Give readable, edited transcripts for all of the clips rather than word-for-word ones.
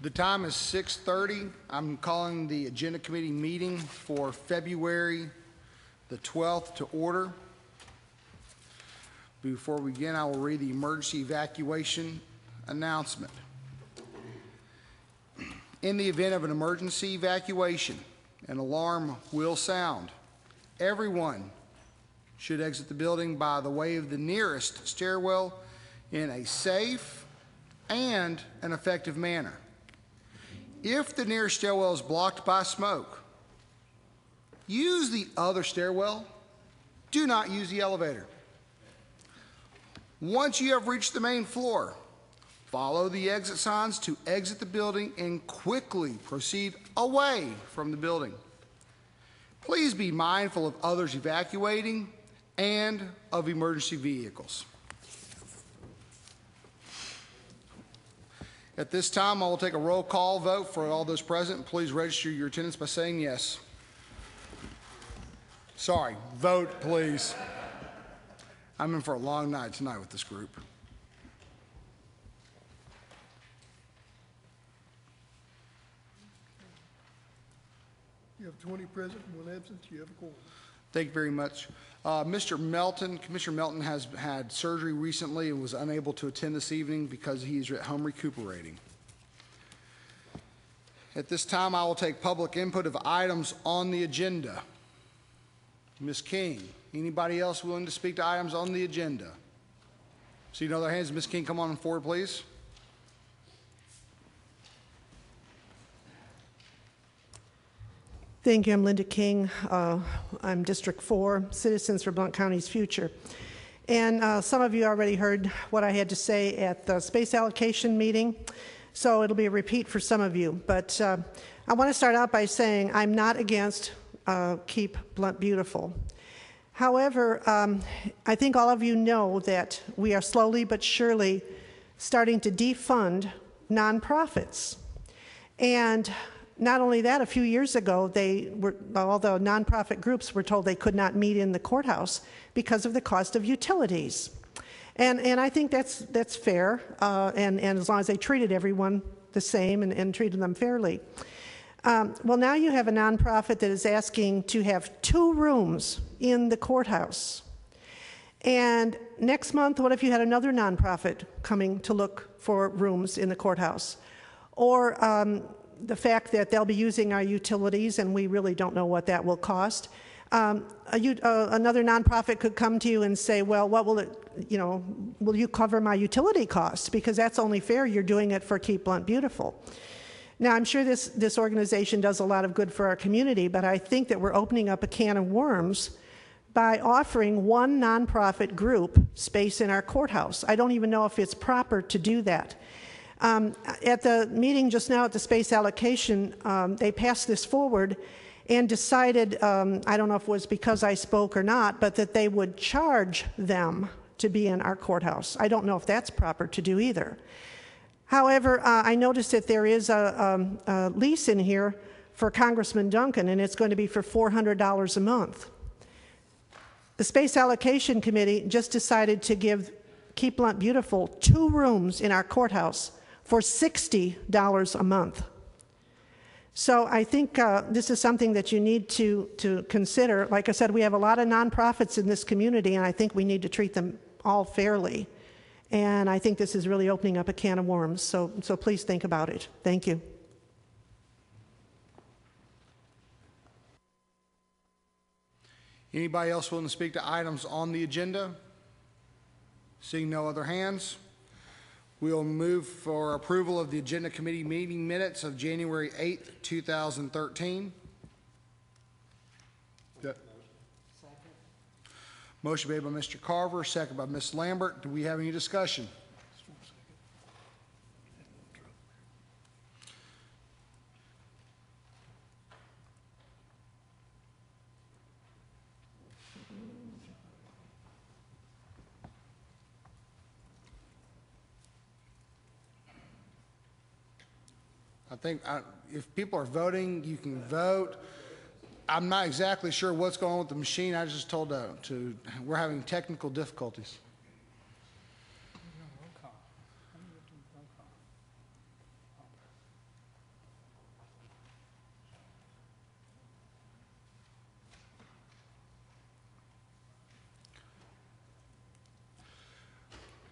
The time is 6:30. I'm calling the Agenda Committee meeting for February the 12th to order. Before we begin, I will read the emergency evacuation announcement. In the event of an emergency evacuation, an alarm will sound. Everyone should exit the building by the way of the nearest stairwell in a safe and an effective manner. If the nearest stairwell is blocked by smoke, use the other stairwell. Do not use the elevator. Once you have reached the main floor, follow the exit signs to exit the building and quickly proceed away from the building. Please be mindful of others evacuating and of emergency vehicles. At this time, I will take a roll call vote for all those present. Please register your attendance by saying yes. Sorry, vote please. I'm in for a long night tonight with this group. You have 20 present and 1 absent. You have a quorum. Thank you very much. Commissioner Melton has had surgery recently and was unable to attend this evening because he is at home recuperating. At this time, I will take public input of items on the agenda. Ms. King, anybody else willing to speak to items on the agenda? See no other hands. Ms. King, come on forward, please. Thank you. I'm Linda King. I'm District 4, Citizens for Blount County's Future. And some of you already heard what I had to say at the space allocation meeting, so it'll be a repeat for some of you. But I want to start out by saying I'm not against Keep Blount Beautiful. However, I think all of you know that we are slowly but surely starting to defund nonprofits. And not only that, a few years ago, all the nonprofit groups were told they could not meet in the courthouse because of the cost of utilities. And I think that's fair, and as long as they treated everyone the same and treated them fairly. Well, now you have a nonprofit that is asking to have 2 rooms in the courthouse. And next month, what if you had another nonprofit coming to look for rooms in the courthouse? Or the fact that they'll be using our utilities, and we really don't know what that will cost. Another nonprofit could come to you and say, well, what will it, will you cover my utility costs? Because that's only fair. You're doing it for Keep Blount Beautiful. Now, I'm sure this organization does a lot of good for our community, but I think that we're opening up a can of worms by offering one nonprofit group space in our courthouse. I don't even know if it's proper to do that. At the meeting just now at the space allocation, they passed this forward and decided, I don't know if it was because I spoke or not, but that they would charge them to be in our courthouse. I don't know if that's proper to do either. However, I noticed that there is a lease in here for Congressman Duncan, and it's going to be for $400 a month. The Space Allocation Committee just decided to give Keep Blount Beautiful 2 rooms in our courthouse for $60 a month. So I think this is something that you need to consider. Like I said, we have a lot of nonprofits in this community, and I think we need to treat them all fairly. And I think this is really opening up a can of worms, so please think about it. Thank you. Anybody else willing to speak to items on the agenda? Seeing no other hands, we'll move for approval of the Agenda Committee meeting minutes of January 8th, 2013. Motion made by Mr. Carver, second by Ms. Lambert. Do we have any discussion? I think if people are voting, you can vote. I'm not exactly sure what's going on with the machine. I was just told we're having technical difficulties.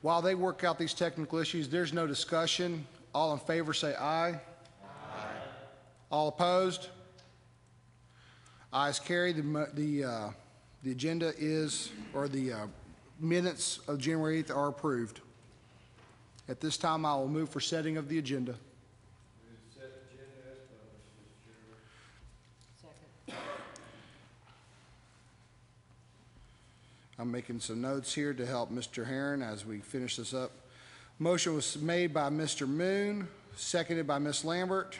While they work out these technical issues, there's no discussion. All in favor say aye. Aye. All opposed? Ayes carried. The agenda is, or the minutes of January 8th are approved. At this time, I will move for setting of the agenda. I'm making some notes here to help Mr. Herron as we finish this up. Motion was made by Mr. Moon, seconded by Ms. Lambert.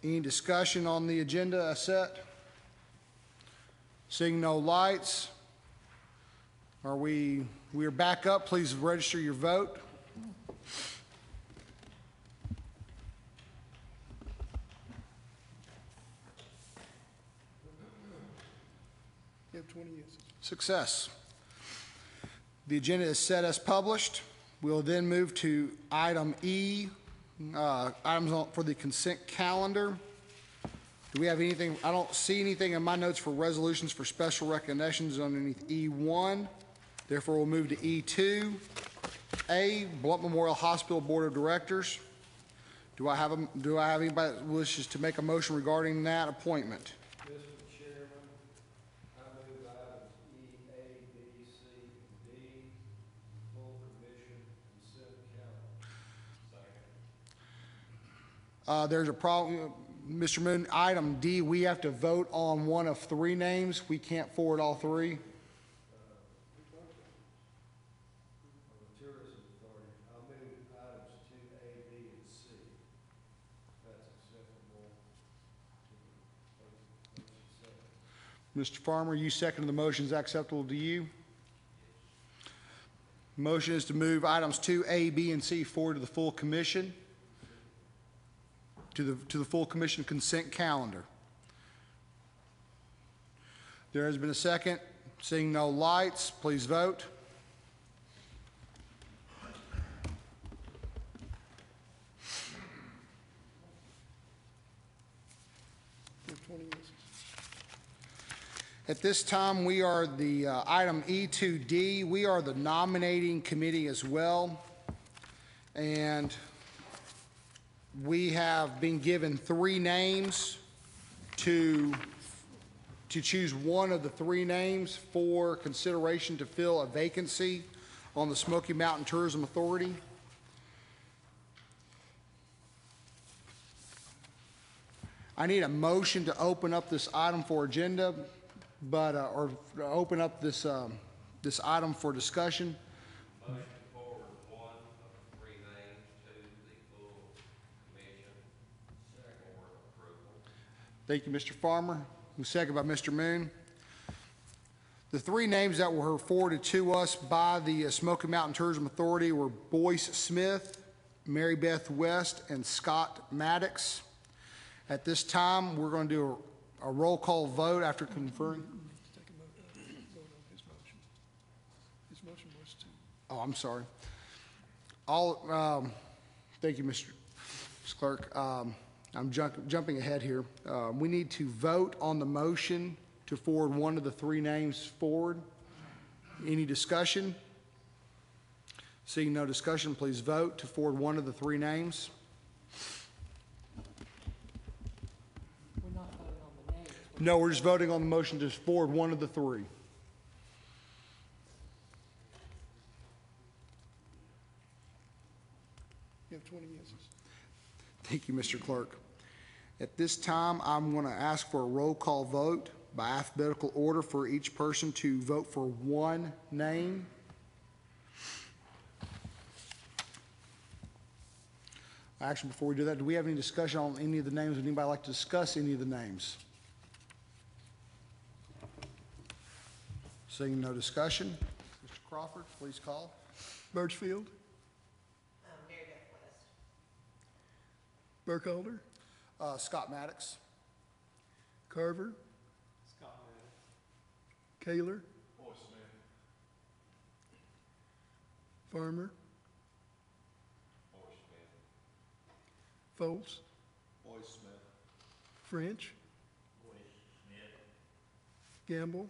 Any discussion on the agenda set? Seeing no lights, we are back up. Please register your vote. You have 20 yeses. Success. The agenda is set as published. We'll then move to item E, items for the consent calendar. Do we have anything? I don't see anything in my notes for resolutions for special recognitions underneath E1. Therefore, we'll move to E2. A, Blount Memorial Hospital Board of Directors. Do I have anybody that wishes to make a motion regarding that appointment? Mr. Chairman, I move items E, A, B, C, and D, full commission, consent calendar. There's a problem, Mr. Moon, item D, we have to vote on one of three names. We can't forward all three. The Tourism Authority, I'll move items 2A, B, and C. That's acceptable to the motion second. Mr. Farmer, you second the motion. Is that acceptable to you? Motion is to move items 2A, B, and C forward to the full commission, to the full commission consent calendar. There has been a second. Seeing no lights, please vote. You have 20 yeses. At this time, we are the item E2D. We are the nominating committee as well. And we have been given three names to choose one of the three names for consideration to fill a vacancy on the Smoky Mountain Tourism Authority. I need a motion to open up this item for agenda, but or open up this this item for discussion. Motion to forward one of the three names to the full commission for approval. Thank you, Mr. Farmer. Second by Mr. Moon. The three names that were forwarded to us by the Smoky Mountain Tourism Authority were Boyce Smith, Mary Beth West, and Scott Maddox. At this time, we're going to do a roll call vote after conferring. Take a vote on his motion. His motion was to. Oh, I'm sorry. Thank you, Mr. Clerk. I'm jumping ahead here. We need to vote on the motion to forward one of the three names forward. Any discussion? Seeing no discussion, please vote to forward one of the three names. We're not voting on the names. No, we're just voting on the motion to forward one of the three. You have 20 yeses. Thank you, Mr. Clerk. At this time, I'm going to ask for a roll call vote by alphabetical order for each person to vote for one name. Actually, before we do that, do we have any discussion on any of the names? Would anybody like to discuss any of the names? Seeing no discussion, Mr. Crawford, please call. Birchfield. Mary Beth West. Burkholder. Scott Maddox. Carver. Scott Maddox. Kaler. Boyce Smith. Farmer. Boyce Smith. Foltz. Boyce Smith. French. Boyce Smith. Gamble.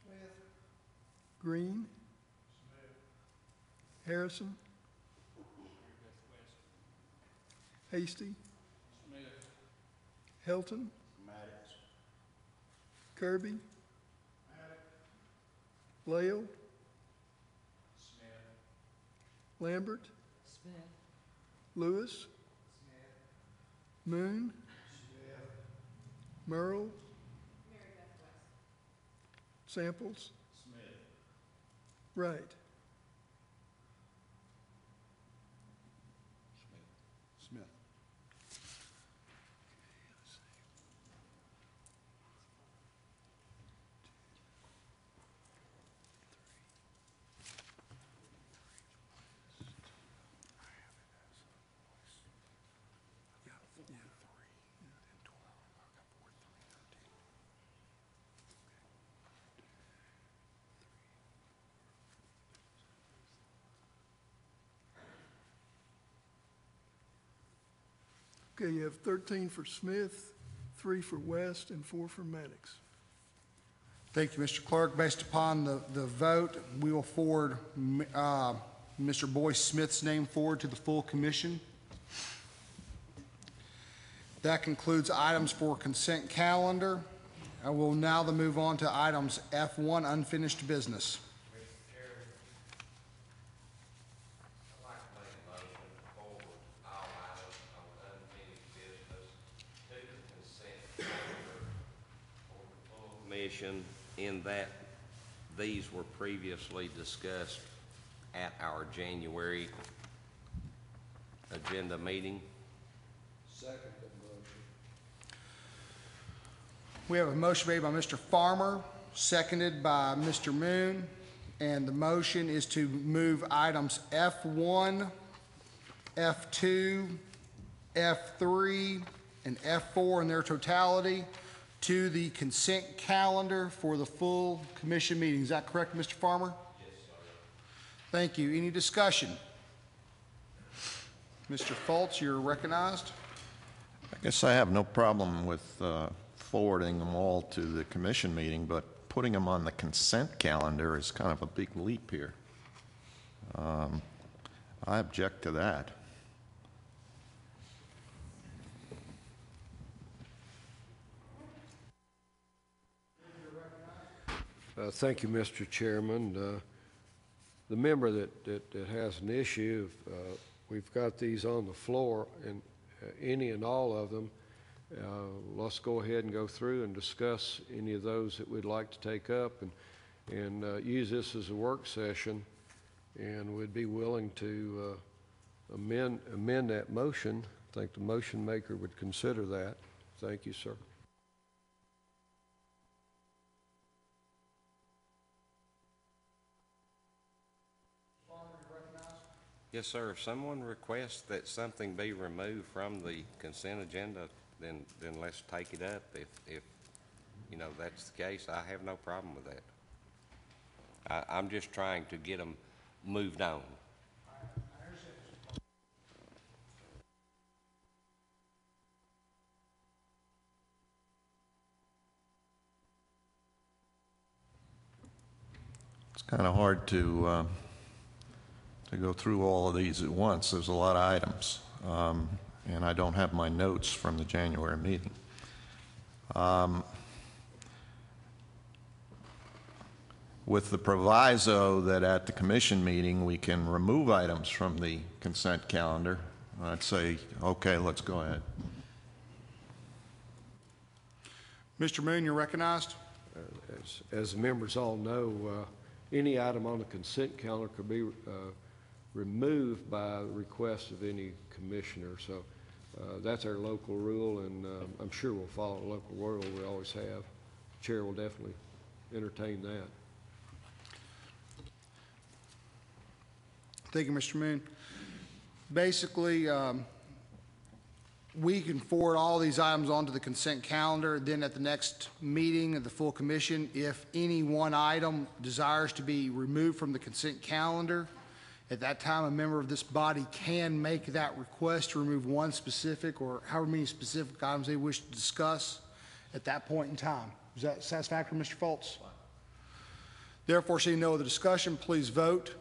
Smith. Green. Harrison. Hasty. Helton. Kirby. Lael. Lambert. Smith. Lewis. Moon. Merle. Samples. Wright. Smith. Okay, you have 13 for Smith, 3 for West, and 4 for Maddox. Thank you, Mr. Clerk. Based upon the vote, we will forward Mr. Boyce Smith's name forward to the full commission. That concludes items for consent calendar. I will now move on to items F1, unfinished business. In that these were previously discussed at our January agenda meeting. Second the motion. We have a motion made by Mr. Farmer, seconded by Mr. Moon, and the motion is to move items F1, F2, F3, and F4 in their totality to the consent calendar for the full commission meeting. Is that correct, Mr. Farmer? Yes, sir. Thank you. Any discussion? Mr. Fultz, you're recognized. I guess I have no problem with forwarding them all to the commission meeting, but putting them on the consent calendar is kind of a big leap here. I object to that. Thank you, Mr. Chairman. The member that has an issue, we've got these on the floor, and any and all of them, let's go ahead and go through and discuss any of those that we'd like to take up and use this as a work session, and we'd be willing to amend that motion. I think the motion maker would consider that. Thank you, sir. Yes, sir. If someone requests that something be removed from the consent agenda, then let's take it up. If you know that's the case, I have no problem with that. I'm just trying to get them moved on. It's kind of hard to go through all of these at once. There's a lot of items, and I don't have my notes from the January meeting. With the proviso that at the commission meeting we can remove items from the consent calendar, I'd say, okay, let's go ahead. Mr. Moon, you're recognized. As the members all know, any item on the consent calendar could be removed by request of any commissioner. So that's our local rule, and I'm sure we'll follow the local rule we always have. The chair will definitely entertain that. Thank you, Mr. Moon. Basically, we can forward all these items onto the consent calendar. Then at the next meeting of the full commission, if any one item desires to be removed from the consent calendar, at that time, a member of this body can make that request to remove one specific or however many specific items they wish to discuss at that point in time. Is that satisfactory, Mr. Fultz? Therefore, seeing no other discussion, please vote.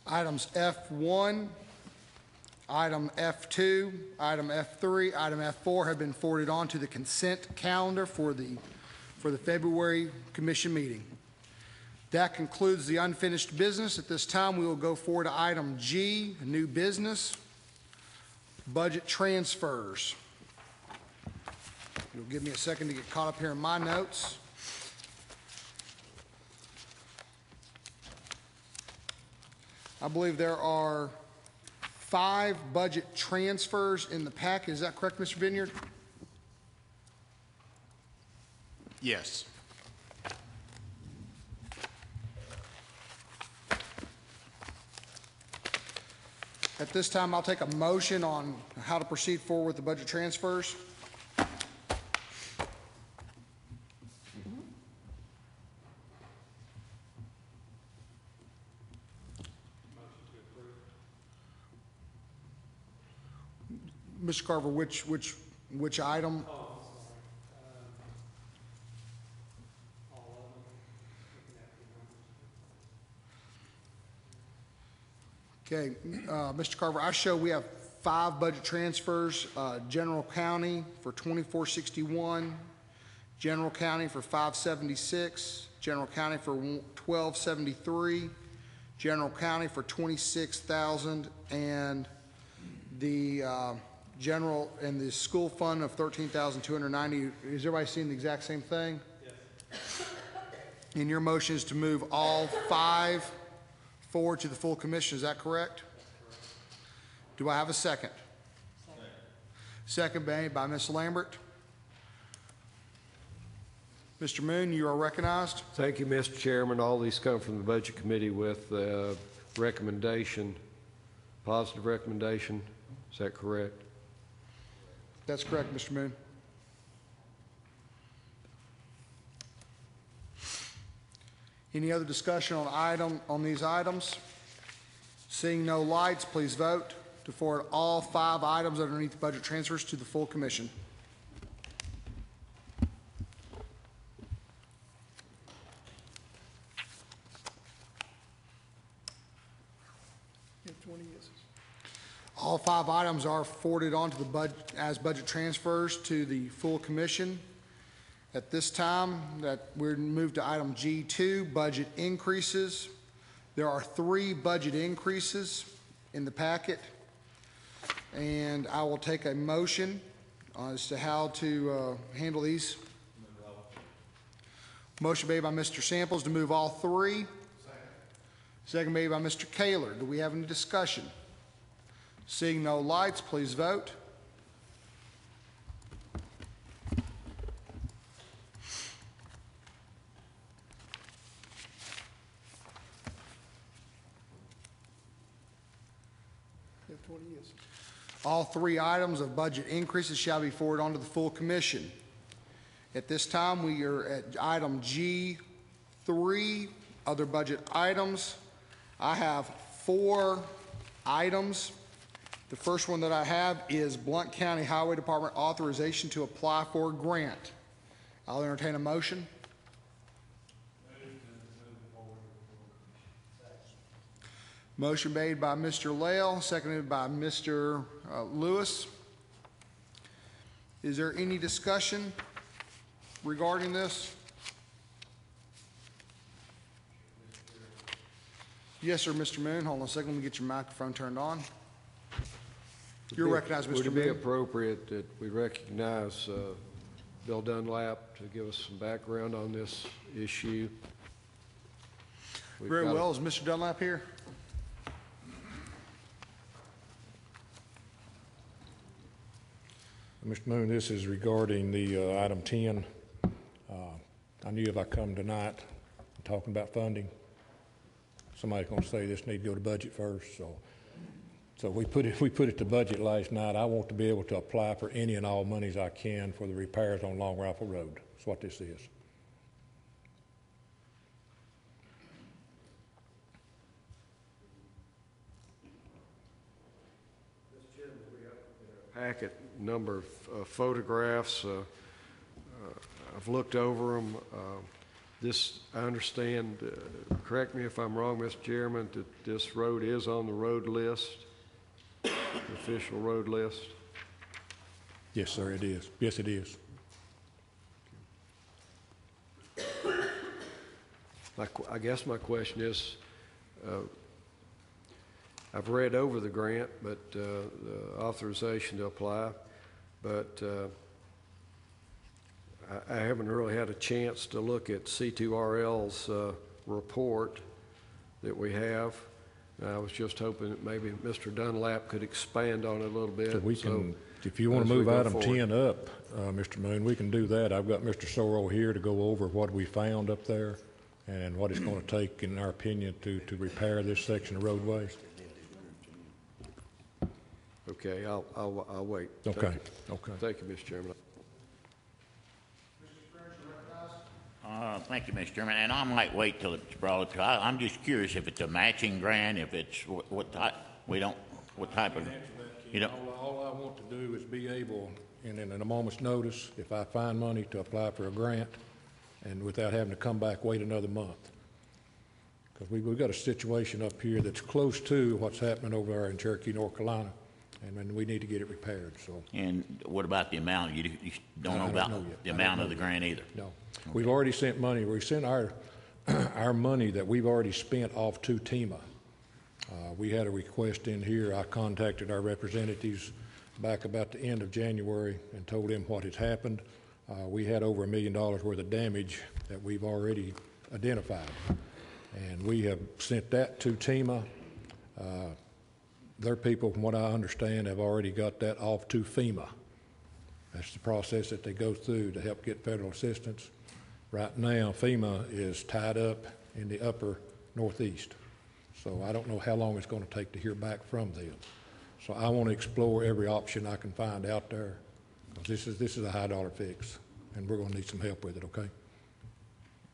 Items F1, item F2, item F3, item F4 have been forwarded on to the consent calendar for the February commission meeting. That concludes the unfinished business. At this time, we will go forward to item G, new business, budget transfers. You'll give me a second to get caught up here in my notes. I believe there are 5 budget transfers in the packet. Is that correct, Mr. Vineyard? Yes. At this time, I'll take a motion on how to proceed forward with the budget transfers. Mr. Carver, which item? Okay, Mr. Carver, I show we have 5 budget transfers, general county for 2461, general county for 576, general county for 1273, general county for 26,000, and the general and the school fund of 13,290. Is everybody seeing the exact same thing? Yes. And your motion is to move all 5 forward to the full commission, is that correct? That's correct. Do I have a second? Second made by Ms. Lambert. Mr. Moon, you are recognized. Thank you, Mr. Chairman. All these come from the Budget Committee with recommendation, positive recommendation. Is that correct? That's correct, Mr. Moon. Any other discussion on these items? Seeing no lights, please vote to forward all 5 items underneath the budget transfers to the full commission. You have 20 yeses. All 5 items are forwarded on to the budget transfers to the full commission. At this time, that we're moved to item G2, budget increases. There are 3 budget increases in the packet, and I will take a motion as to how to handle these. Motion made by Mr. Samples to move all 3. Second made by Mr. Kaler. Do we have any discussion? Seeing no lights, please vote. You have 20 yeses. All 3 items of budget increases shall be forwarded on to the full commission. At this time, we are at item G3, other budget items. I have 4 items. The first one that I have is Blount County Highway Department authorization to apply for a grant. I'll entertain a motion. Motion made by Mr. Lael, seconded by Mr. Lewis. Is there any discussion regarding this? Yes, sir, Mr. Moon. Hold on a second. Let me get your microphone turned on. You're recognized, Mr. Would it be Moon. appropriate that we recognize Bill Dunlap to give us some background on this issue? Very well. Is Mr. Dunlap here? Mr. Moon, this is regarding the item 10. I knew if I come tonight talking about funding, somebody's going to say this need to go to budget first. So we put it to budget last night. I want to be able to apply for any and all monies I can for the repairs on Long Rifle Road. That's what this is. packet number of photographs. I've looked over them. This, I understand, correct me if I'm wrong, Mr. Chairman, that this road is on the road list, the official road list. Yes, sir, it is. Yes, it is. I guess my question is, I've read over the grant, but the authorization to apply, but I haven't really had a chance to look at C2RL's report that we have. And I was just hoping that maybe Mr. Dunlap could expand on it a little bit. So we can, if you want to move item 10 up, Mr. Moon, we can do that. I've got Mr. Sorrell here to go over what we found up there and what it's going to take, in our opinion, to repair this section of roadways. Okay, I'll wait. Okay, okay. Thank you, Mr. Chairman. Thank you, Mr. Chairman. And I might wait till it's brought up. I'm just curious if it's a matching grant, if it's what type. We don't. What type of? You know. All I want to do is be able, in a moment's notice, if I find money, to apply for a grant, and without having to come back, wait another month. Because we've got a situation up here that's close to what's happening over there in Cherokee, North Carolina, and we need to get it repaired. So. And what about the amount? You don't know about the amount of the grant either. No. Okay. We've already sent money. We sent our money that we've already spent off to TEMA. We had a request in here. I contacted our representatives back about the end of January and told them what had happened. We had over $1 million worth of damage that we've already identified. And we have sent that to TEMA. Their people, from what I understand, have already got that off to FEMA. That's the process that they go through to help get federal assistance. Right now, FEMA is tied up in the upper northeast. So I don't know how long it's going to take to hear back from them. So I want to explore every option I can find out there. This is a high dollar fix, and we're going to need some help with it, okay?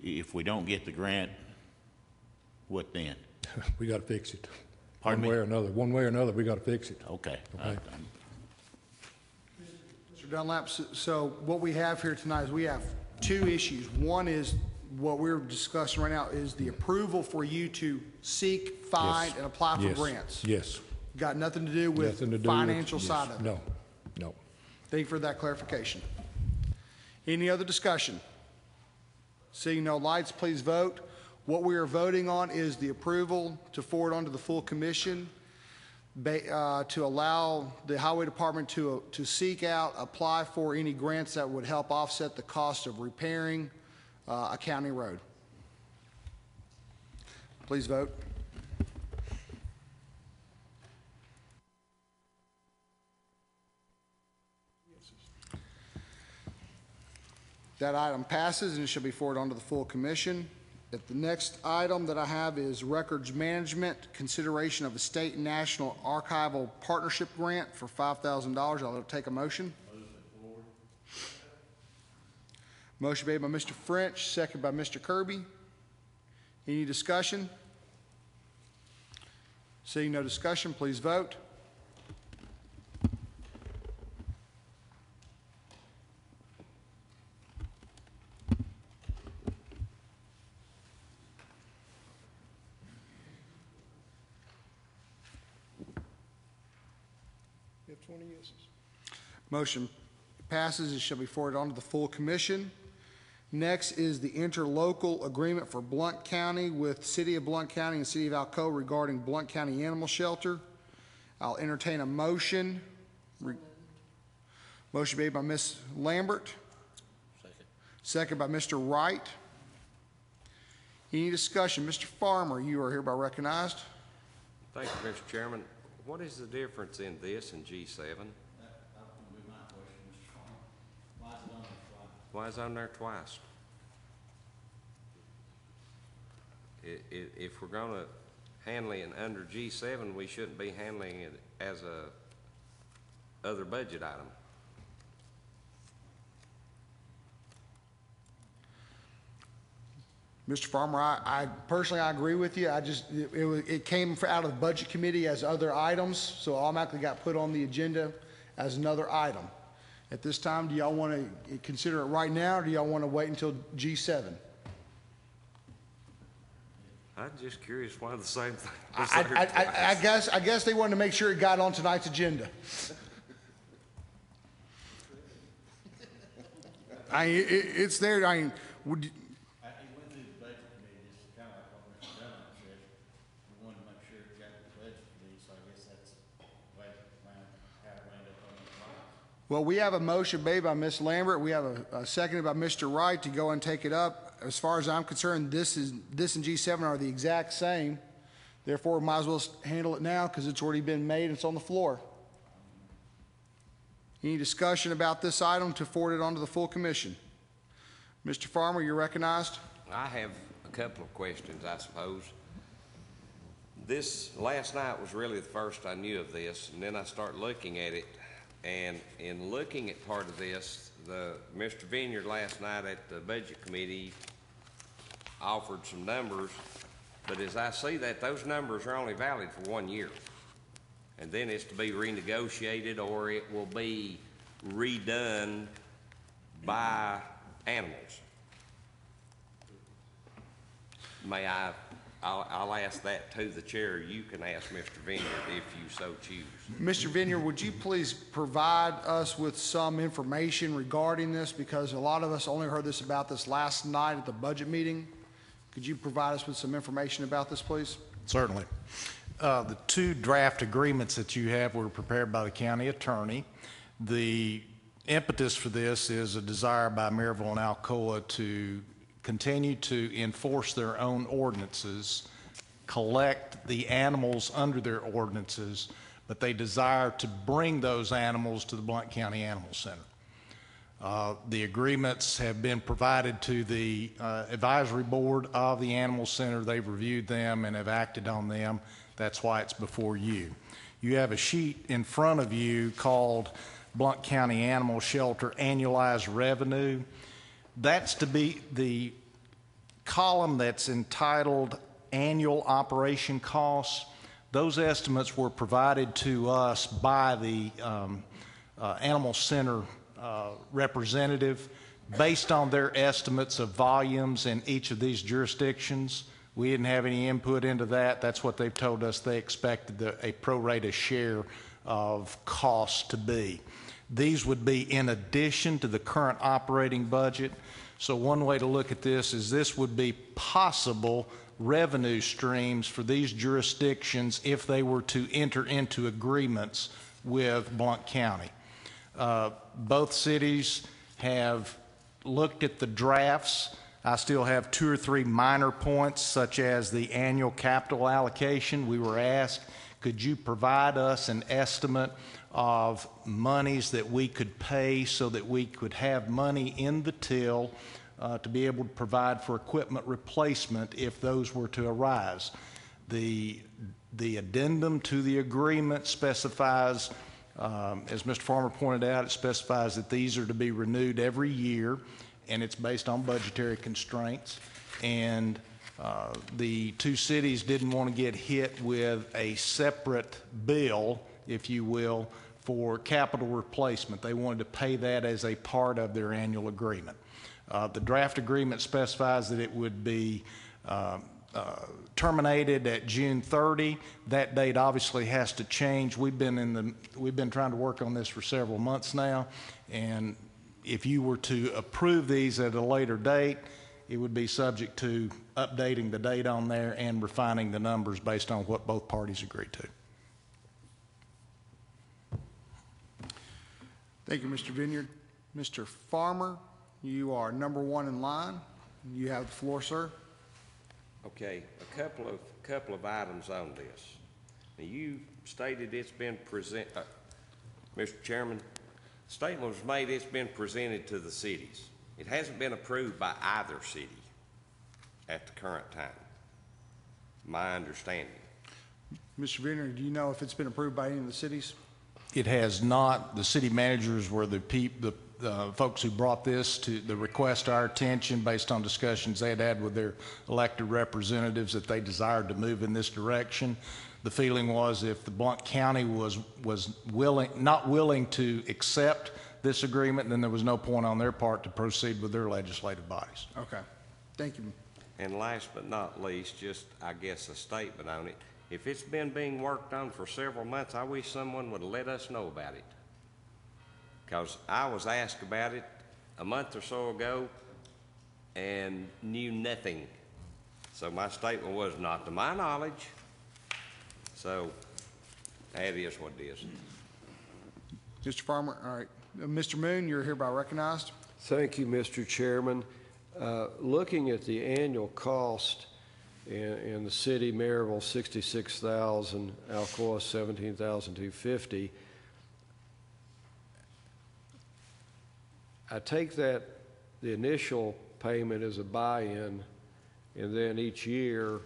If we don't get the grant, what then? We got to fix it. Pardon me? One way or another, we got to fix it. Okay. Okay. Mr. Dunlap, so what we have here tonight is we have two issues. One is what we're discussing right now is the approval for you to seek, find, and apply for grants. Yes. Got nothing to do with the financial side of it. No, no. Thank you for that clarification. Any other discussion? Seeing no lights, please vote. What we are voting on is the approval to forward on to the full commission to allow the highway department to seek out, apply for any grants that would help offset the cost of repairing a county road. Please vote. That item passes and it shall be forwarded on to the full commission. The next item that I have is records management, consideration of a state and national archival partnership grant for $5,000. I'll take a motion. Motion made by Mr. French, second by Mr. Kirby. Any discussion? Seeing no discussion, please vote. You have 20 yeses. Motion passes. It shall be forwarded on to the full commission. Next is the interlocal agreement for Blount County with City of Blount County and City of Alcoa regarding Blount County Animal Shelter. I'll entertain a motion. Motion made by Ms. Lambert. Second by Mr. Wright. Any discussion? Mr. Farmer, you are hereby recognized. Thank you, Mr. Chairman. What is the difference in this and G7? Why is it on there twice? If we're going to handle it under G7, we shouldn't be handling it as a other budget item. Mr. Farmer, I personally, I agree with you. It came out of the budget committee as other items, so automatically got put on the agenda as another item. At this time, do y'all want to consider it right now, or do y'all want to wait until G7? I'm just curious why the same thing. I guess they wanted to make sure it got on tonight's agenda. It's there. Would you, It went through the budget committee, just kind of like what Mr. Dunn said. We wanted to make sure it got to the budget committee, so I guess that's how it landed up on the line. well, we have a motion made by Ms. Lambert. We have a seconded by Mr. Wright to go and take it up. As far as I'm concerned, this and G7 are the exact same. Therefore, we might as well handle it now because it's already been made and it's on the floor. Any discussion about this item to forward it on to the full commission? Mr. Farmer, you're recognized. I have a couple of questions, I suppose. This last night was really the first I knew of this, and then I started looking at it. And in looking at part of this, Mr. Vineyard last night at the budget committee offered some numbers, but as I see that, those numbers are only valid for 1 year. And then it's to be renegotiated, or it will be redone by animals. I'll ask that to the chair. You can ask Mr. Vineyard if you so choose. Mr. Vineyard, would you please provide us with some information regarding this? Because a lot of us only heard about this last night at the budget meeting. Could you provide us with some information about this, please? Certainly. The two draft agreements that you have were prepared by the county attorney. The impetus for this is a desire by Maryville and Alcoa to continue to enforce their own ordinances, collect the animals under their ordinances, but they desire to bring those animals to the Blount County Animal Center. The agreements have been provided to the advisory board of the Animal Center. They've reviewed them and have acted on them. That's why it's before you. You have a sheet in front of you called Blount County Animal Shelter Annualized Revenue. That's to be the column that's entitled Annual Operation Costs. Those estimates were provided to us by the Animal Center representative based on their estimates of volumes in each of these jurisdictions. We didn't have any input into that. That's what they've told us they expected a pro rata share of costs to be. These would be in addition to the current operating budget. So one way to look at this would be possible revenue streams for these jurisdictions if they were to enter into agreements with Blount County. Both cities have looked at the drafts. I still have 2 or 3 minor points, such as the annual capital allocation. We were asked, could you provide us an estimate of monies that we could pay so that we could have money in the till to be able to provide for equipment replacement if those were to arise. The addendum to the agreement specifies, as Mr. Farmer pointed out, it specifies that these are to be renewed every year, and it's based on budgetary constraints. And the two cities didn't want to get hit with a separate bill, if you will, for capital replacement. They wanted to pay that as a part of their annual agreement. The draft agreement specifies that it would be terminated at June 30. That date obviously has to change. We've been trying to work on this for several months now, and if you were to approve these at a later date, it would be subject to updating the date on there and refining the numbers based on what both parties agreed to. Thank you, Mr. Vineyard. Mr. Farmer, you are number 1 in line. You have the floor, sir. Okay, a couple of items on this. Now, you stated it's been Mr. Chairman, statement was made it's been presented to the cities. It hasn't been approved by either city at the current time, my understanding. Mr. Vineyard, do you know if it's been approved by any of the cities? It has not. The city managers were the folks who brought the request to our attention based on discussions they had with their elected representatives that they desired to move in this direction. the feeling was if the Blount County was not willing to accept this agreement, then there was no point on their part to proceed with their legislative bodies. Okay, thank you. And last but not least, just, I guess, a statement on it. If it's been being worked on for several months, I wish someone would let us know about it. Because I was asked about it a month or so ago and knew nothing. So my statement was not to my knowledge. So that is what it is. Mr. Farmer, all right. Mr. Moon, you're hereby recognized. Thank you, Mr. Chairman. Looking at the annual cost in the city, Maryville, $66,000, Alcoa, $17,250. I take that the initial payment is a buy-in, and then each year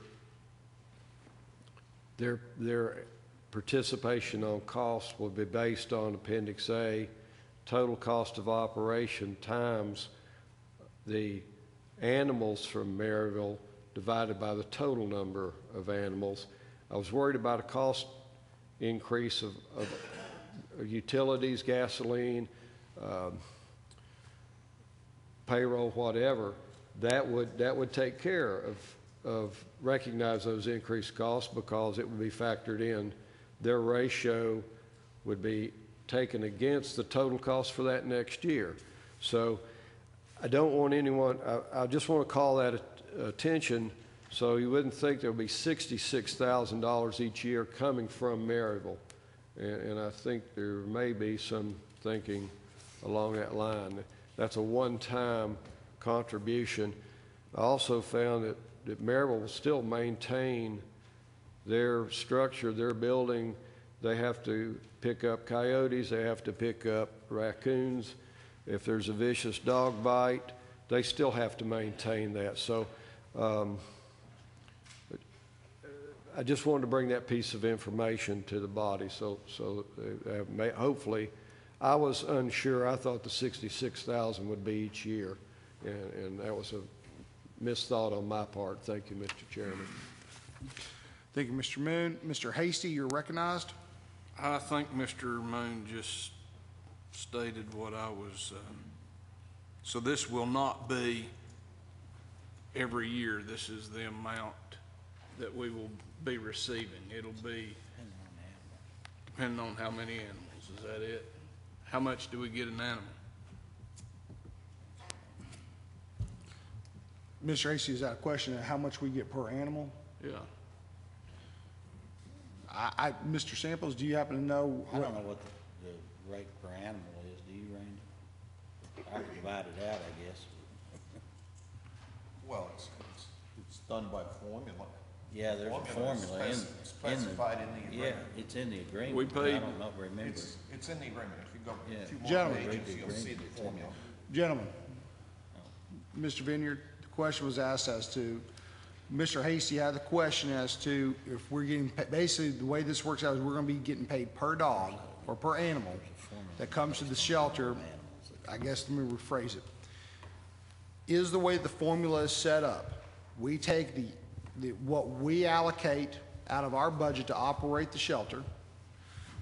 their participation on costs will be based on Appendix A, total cost of operation times the animals from Maryville divided by the total number of animals. I was worried about a cost increase of utilities, gasoline, payroll, whatever. That would take care of recognize those increased costs because it would be factored in. Their ratio would be taken against the total cost for that next year. So I don't want anyone, I just want to call that attention so you wouldn't think there would be $66,000 each year coming from Maryville. And I think there may be some thinking along that line. That's a one-time contribution. I also found that Maryville will still maintain their structure, their building. They have to pick up coyotes, they have to pick up raccoons. If there's a vicious dog bite, they still have to maintain that. So I just wanted to bring that piece of information to the body. So hopefully, I was unsure. I thought the $66,000 would be each year, and that was a misthought on my part. Thank you, Mr. Chairman. Thank you, Mr. Moon. Mr. Hasty, you're recognized. I think Mr. Moon just stated what I was, so this will not be every year. This is the amount that we will be receiving. It'll be depending on how many animals. Is that it? How much do we get an animal? Mr. Hasty, is that a question of how much we get per animal? Yeah. Mr. Samples, do you happen to know? I don't know what the rate per animal is. Do you, Randy? I could divide it out, I guess. Well, it's done by formula. Yeah, there's a formula specified in the agreement. Yeah, it's in the agreement. We paid. I don't know, remember. It's in the agreement. If you go a few more Gentlemen. pages, you'll see the formula. Gentlemen, Mr. Vineyard, the question was asked as to, Mr. Hasty had the question as to if we're getting, basically the way this works out is we're going to be getting paid per dog or per animal that comes to the shelter. I guess let me rephrase it. Is the way the formula is set up, we take what we allocate out of our budget to operate the shelter,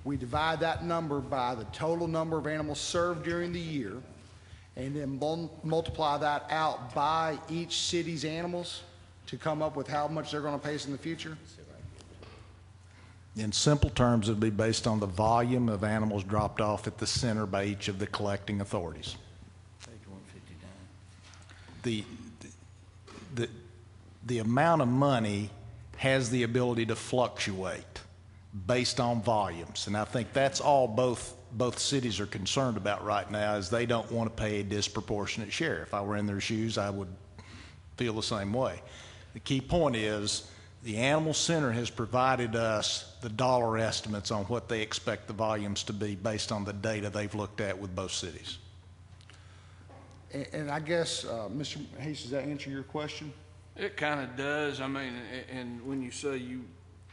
we divide that number by the total number of animals served during the year, and then multiply that out by each city's animals to come up with how much they're going to pay us in the future? In simple terms, it would be based on the volume of animals dropped off at the center by each of the collecting authorities. Page 159. The amount of money has the ability to fluctuate based on volumes, and I think that's all both cities are concerned about right now, is they don't want to pay a disproportionate share. If I were in their shoes, I would feel the same way. The key point is the Animal Center has provided us the dollar estimates on what they expect the volumes to be based on the data they've looked at with both cities. And I guess, Mr. Hayes, does that answer your question? It kind of does. I mean, and when you say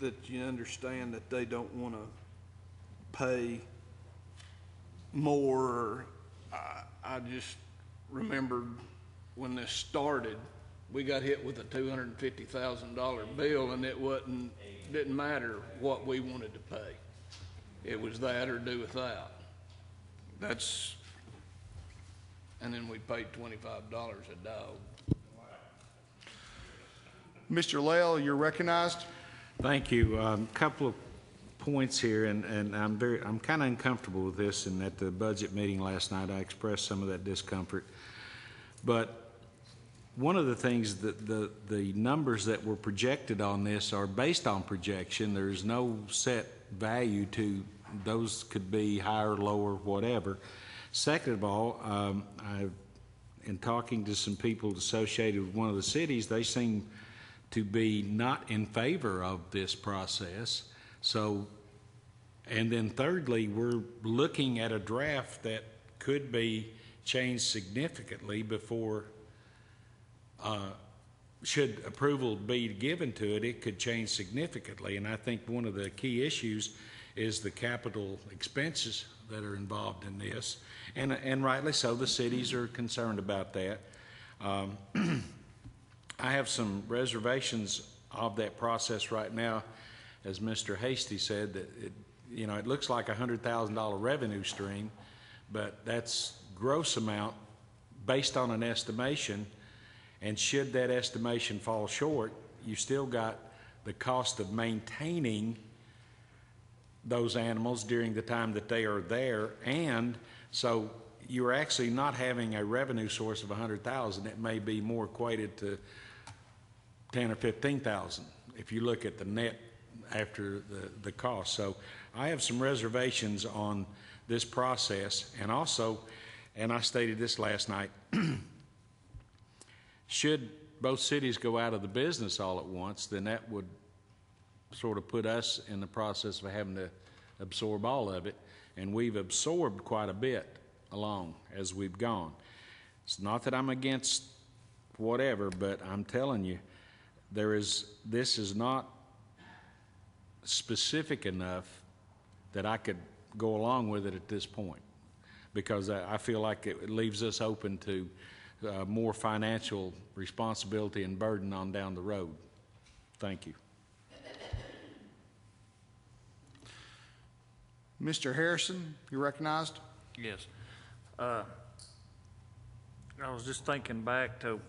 that you understand that they don't want to pay more, I just remembered when this started, we got hit with a $250,000 bill, and didn't matter what we wanted to pay. It was that or do without. And then we paid $25 a dog. Mr. Lael, you're recognized. Thank you. Couple of points here, and I'm kind of uncomfortable with this. And at the budget meeting last night, I expressed some of that discomfort. But one of the things that the numbers that were projected on this are based on projection. There's no set value to those. Could be higher, lower, whatever. Second of all, in talking to some people associated with one of the cities, they seem to be not in favor of this process. So, and then thirdly, we're looking at a draft that could be changed significantly before, should approval be given to it, it could change significantly. And I think one of the key issues is the capital expenses that are involved in this. And rightly so, the cities are concerned about that. I have some reservations of that process right now, as Mr. Hasty said, that it looks like a $100,000 revenue stream, but that's gross amount based on an estimation. And should that estimation fall short, you still got the cost of maintaining those animals during the time that they are there, and so you're actually not having a revenue source of $100,000. It may be more equated to $10,000 or $15,000 if you look at the net after the cost. So I have some reservations on this process, and also, and I stated this last night, should both cities go out of the business all at once, then that would sort of put us in the process of having to absorb all of it, and we've absorbed quite a bit along as we've gone. It's not that I'm against whatever, but I'm telling you, this is not specific enough that I could go along with it at this point, because I feel like it leaves us open to more financial responsibility and burden on down the road. Thank you. Mr. Harrison, you're recognized. Yes. I was just thinking back to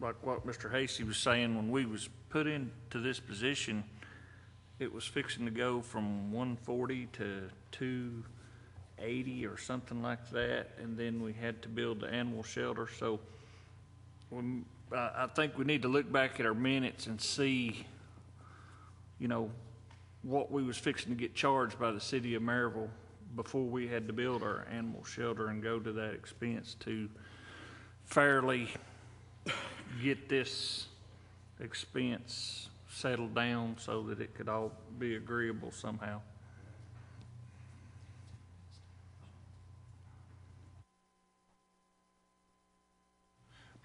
like what Mr. Hasty was saying. When we was put into this position, it was fixing to go from 140 to 280 or something like that, and then we had to build the animal shelter. So I think we need to look back at our minutes and see, what we was fixing to get charged by the city of Maryville before we had to build our animal shelter and go to that expense to fairly get this expense settled down so that it could all be agreeable somehow.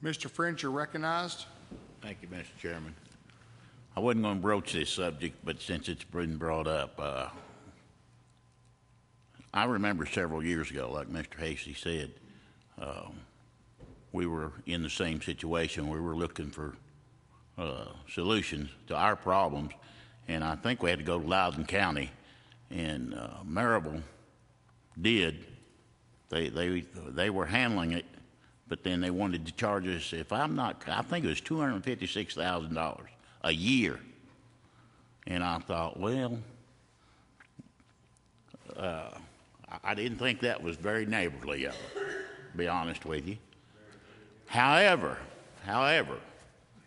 Mr. French, you're recognized. Thank you, Mr. Chairman. I wasn't going to broach this subject, but since it's been brought up, I remember several years ago, like Mr. Hasty said, we were in the same situation. We were looking for solutions to our problems, and I think we had to go to Loudoun County, and Maryville did. They were handling it, but then they wanted to charge us, I think it was $256,000 a year. And I thought, well, I didn't think that was very neighborly of them, to be honest with you. However,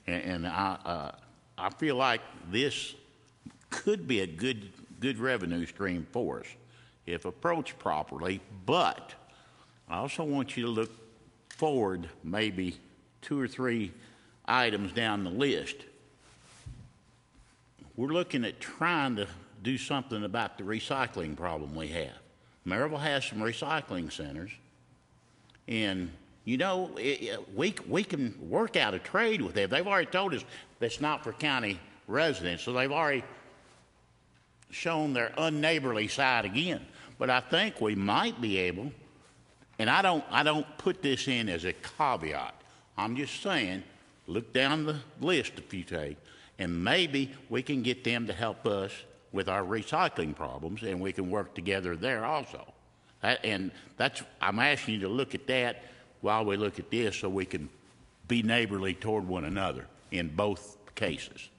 and I feel like this could be a good revenue stream for us if approached properly, but I also want you to look forward maybe 2 or 3 items down the list. We're looking at trying to do something about the recycling problem we have. Maryville has some recycling centers, and we can work out a trade with them. They've already told us that's not for county residents, so they've already shown their unneighborly side again. But I think we might be able, and I don't put this in as a caveat. I'm just saying, look down the list if you take, and maybe we can get them to help us with our recycling problems, and we can work together there also. I'm asking you to look at that while we look at this, so we can be neighborly toward one another in both cases.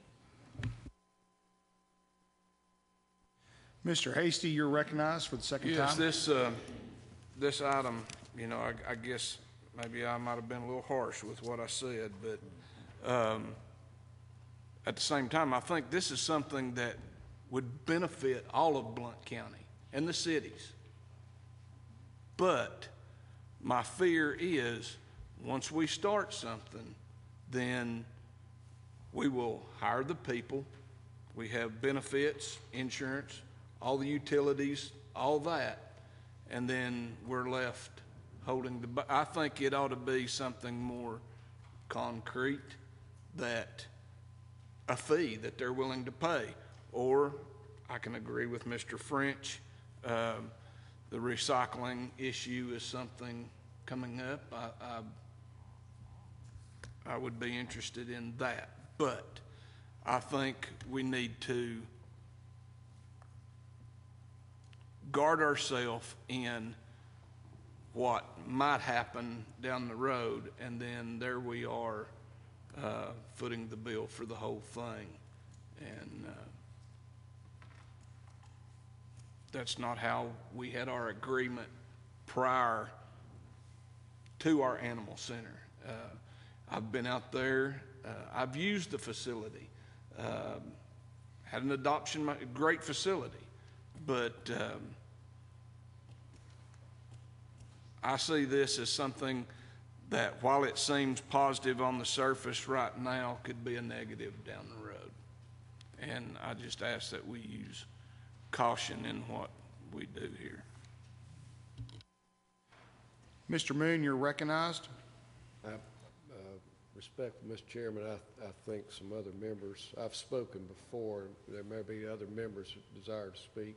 Mr. Hasty, you're recognized for the second time. Yes, this item, I guess maybe I might have been a little harsh with what I said, but at the same time, I think this is something that would benefit all of Blount County and the cities. But my fear is, once we start something, then we will hire the people. We have benefits, insurance, all the utilities, all that, and then we're left holding I think it ought to be something more concrete, that a fee that they're willing to pay. Or I can agree with Mr. French, the recycling issue is something coming up. I would be interested in that, but I think we need to guard ourselves in what might happen down the road, and then there we are footing the bill for the whole thing. And that's not how we had our agreement prior to our animal center. I've been out there. I've used the facility. Had an adoption, great facility. But I see this as something that, while it seems positive on the surface right now, could be a negative down the road. And I just ask that we use caution in what we do here. Mr. Moon, you're recognized. Respectful Mr. Chairman, I think some other members, I've spoken before, there may be other members who desire to speak.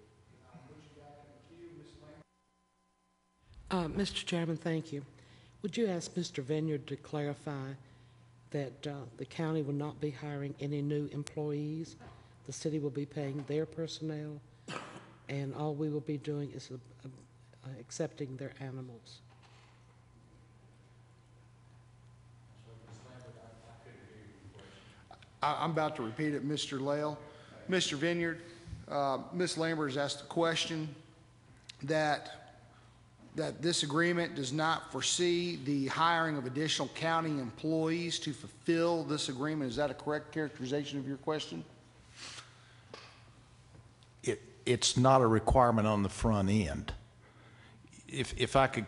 Mr. Chairman, thank you. Would you ask Mr. Vineyard to clarify that the county will not be hiring any new employees? The city will be paying their personnel, and all we will be doing is accepting their animals. I'm about to repeat it, Mr. Lael. Mr. Vineyard, Ms. Lambert has asked a question that this agreement does not foresee the hiring of additional county employees to fulfill this agreement. Is that a correct characterization of your question? It's not a requirement on the front end. If I could,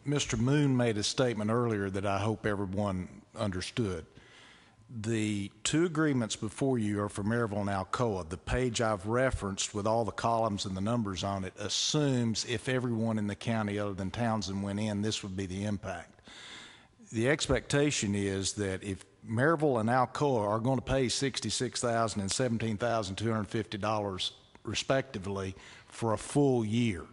Mr. Moon made a statement earlier that I hope everyone understood. The two agreements before you are for Maryville and Alcoa. The page I've referenced with all the columns and the numbers on it assumes if everyone in the county other than Townsend went in, this would be the impact. The expectation is that if Maryville and Alcoa are going to pay $66,000 and $17,250 respectively for a full year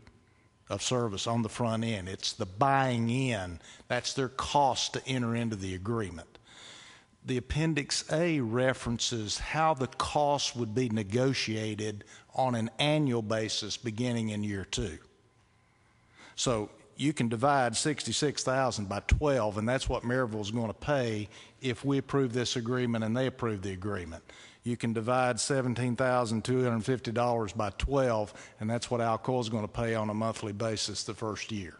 of service on the front end, it's the buying in, that's their cost to enter into the agreement. The Appendix A references how the costs would be negotiated on an annual basis beginning in year 2. So you can divide $66,000 by 12, and that's what Maryville is going to pay if we approve this agreement and they approve the agreement. You can divide $17,250 by 12, and that's what Alcoa is going to pay on a monthly basis the first year.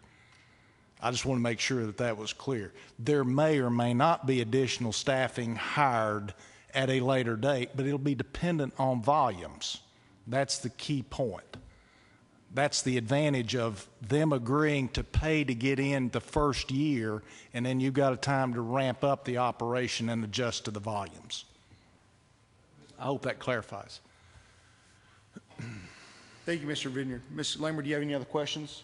I just want to make sure that that was clear. There may or may not be additional staffing hired at a later date, but it'll be dependent on volumes. That's the key point. That's the advantage of them agreeing to pay to get in the first year, and then you've got a time to ramp up the operation and adjust to the volumes. I hope that clarifies. Thank you, Mr. Vineyard. Ms. Lambert, do you have any other questions?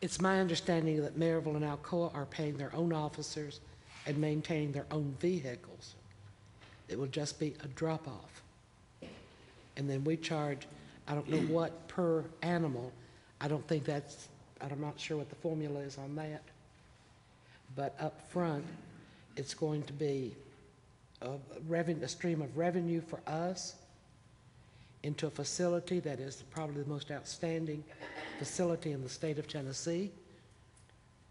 It's my understanding that Maryville and Alcoa are paying their own officers and maintaining their own vehicles. It will just be a drop-off. And then we charge, I don't know what per animal, I don't think that's, I'm not sure what the formula is on that. But up front, it's going to be a stream of revenue for us into a facility that is probably the most outstanding facility in the state of Tennessee.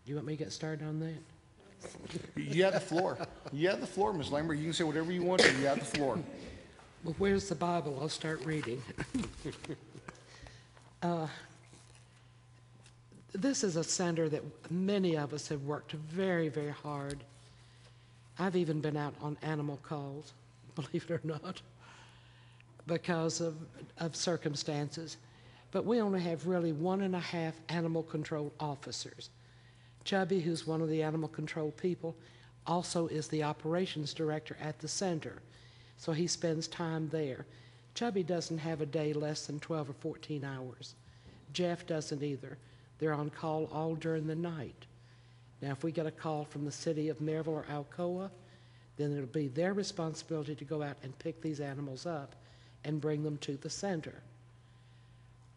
Do you want me to get started on that? You have the floor. You have the floor, Ms. Lambert. You can say whatever you want to. You have the floor. Well, where's the Bible? I'll start reading. This is a center that many of us have worked very, very hard. I've even been out on animal calls, believe it or not, because of circumstances. But we only have really 1.5 animal control officers. Chubby, who's one of the animal control people, also is the operations director at the center, so he spends time there. Chubby doesn't have a day less than 12 or 14 hours. Jeff doesn't either. They're on call all during the night. Now, if we get a call from the city of Maryville or Alcoa, then it'll be their responsibility to go out and pick these animals up and bring them to the center.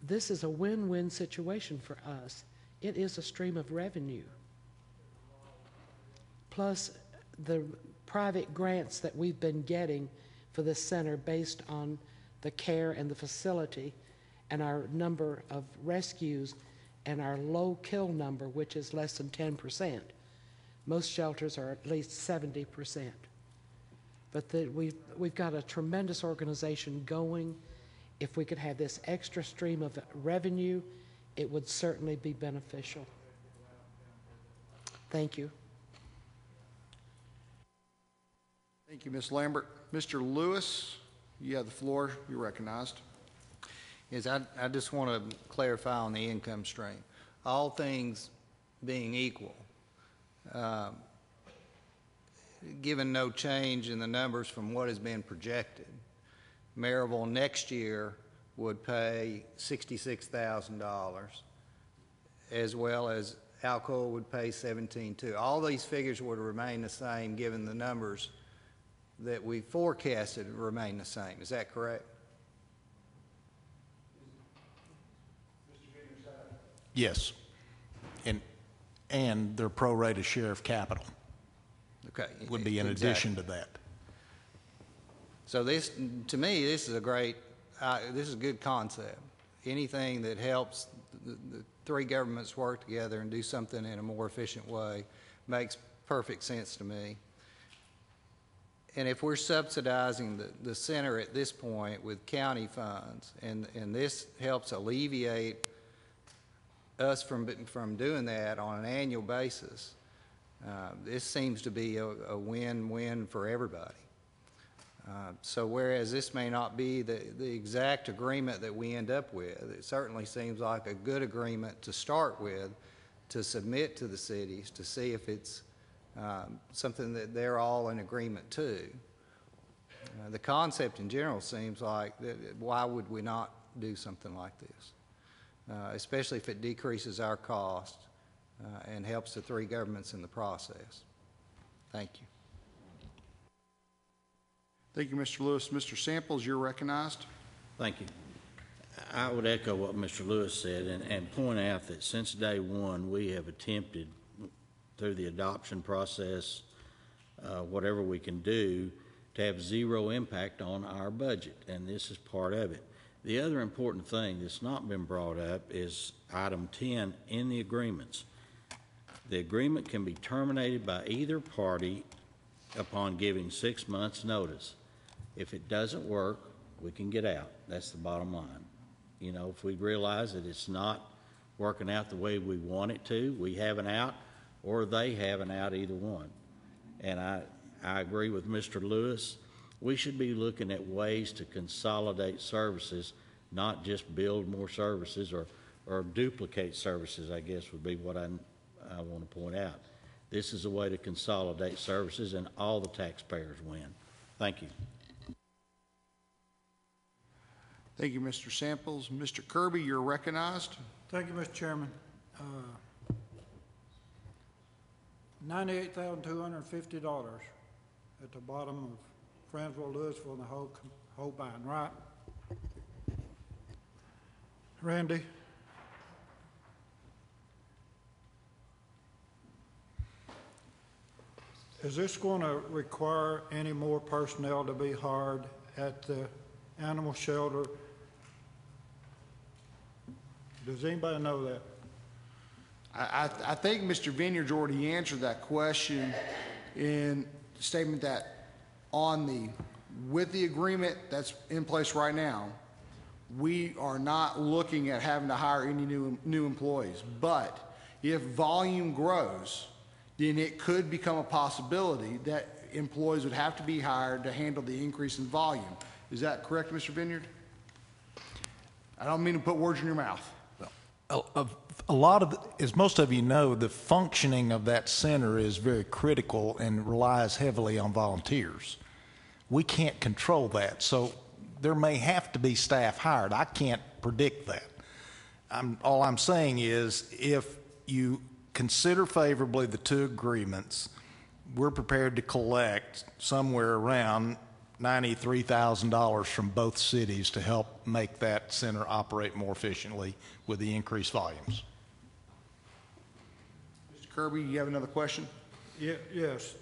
This is a win-win situation for us. It is a stream of revenue. Plus, the private grants that we've been getting for this center based on the care and the facility and our number of rescues and our low kill number, which is less than 10%. Most shelters are at least 70%. But we've got a tremendous organization going. If we could have this extra stream of revenue, it would certainly be beneficial. Thank you. Thank you, Ms. Lambert. Mr. Lewis, you have the floor. You're recognized. Yes, I just want to clarify on the income stream. All things being equal, given no change in the numbers from what has been projected, Maryville next year would pay $66,000, as well as Alcoa would pay $17,200. All these figures would remain the same given the numbers that we forecasted remain the same. Is that correct? Yes. And their prorated share of capital. Okay. Would be in addition to that. So this, to me, this is a great, this is a good concept. Anything that helps the three governments work together and do something in a more efficient way makes perfect sense to me. And if we're subsidizing the center at this point with county funds, and this helps alleviate us from doing that on an annual basis, this seems to be a win-win for everybody. So whereas this may not be the exact agreement that we end up with, it certainly seems like a good agreement to start with, to submit to the cities to see if it's something that they're all in agreement to. The concept in general seems like, why would we not do something like this? Especially if it decreases our cost and helps the three governments in the process. Thank you. Thank you, Mr. Lewis. Mr. Samples, you're recognized. Thank you. I would echo what Mr. Lewis said and point out that since day one, we have attempted through the adoption process, whatever we can do to have zero impact on our budget, and this is part of it. The other important thing that's not been brought up is item 10 in the agreements. The agreement can be terminated by either party upon giving 6 months' notice. If it doesn't work, we can get out. That's the bottom line. You know, if we realize that it's not working out the way we want it to, we have an out, or they have an out, either one. And I agree with Mr. Lewis. We should be looking at ways to consolidate services, not just build more services or duplicate services, I guess would be what I want to point out. This is a way to consolidate services and all the taxpayers win. Thank you. Thank you, Mr. Samples. Mr. Kirby, you're recognized. Thank you, Mr. Chairman. $98,250 at the bottom of Fransville, Louisville, and the whole band, right? Randy, is this going to require any more personnel to be hired at the animal shelter? Does anybody know that? I think Mr. Vineyard's already answered that question in the statement that with the agreement that's in place right now, we are not looking at having to hire any new employees. But if volume grows, then it could become a possibility that employees would have to be hired to handle the increase in volume. Is that correct, Mr. Vineyard? I don't mean to put words in your mouth. A lot of, as most of you know, the functioning of that center is very critical and relies heavily on volunteers. We can't control that, so there may have to be staff hired. I can't predict that. All I'm saying is, if you consider favorably the two agreements, we're prepared to collect somewhere around $93,000 from both cities to help make that center operate more efficiently with the increased volumes. Mr. Kirby, you have another question? Yes.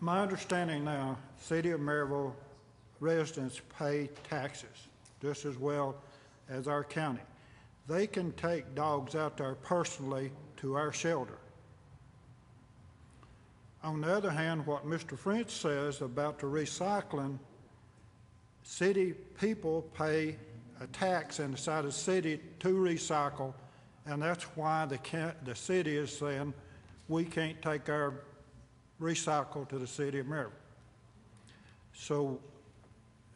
My understanding now, City of Maryville residents pay taxes just as well as our county. They can take dogs out there personally to our shelter. On the other hand, what Mr. French says about the recycling, city people pay a tax inside the city to recycle, and that's why the city is saying we can't take our recycle to the City of Maryville. So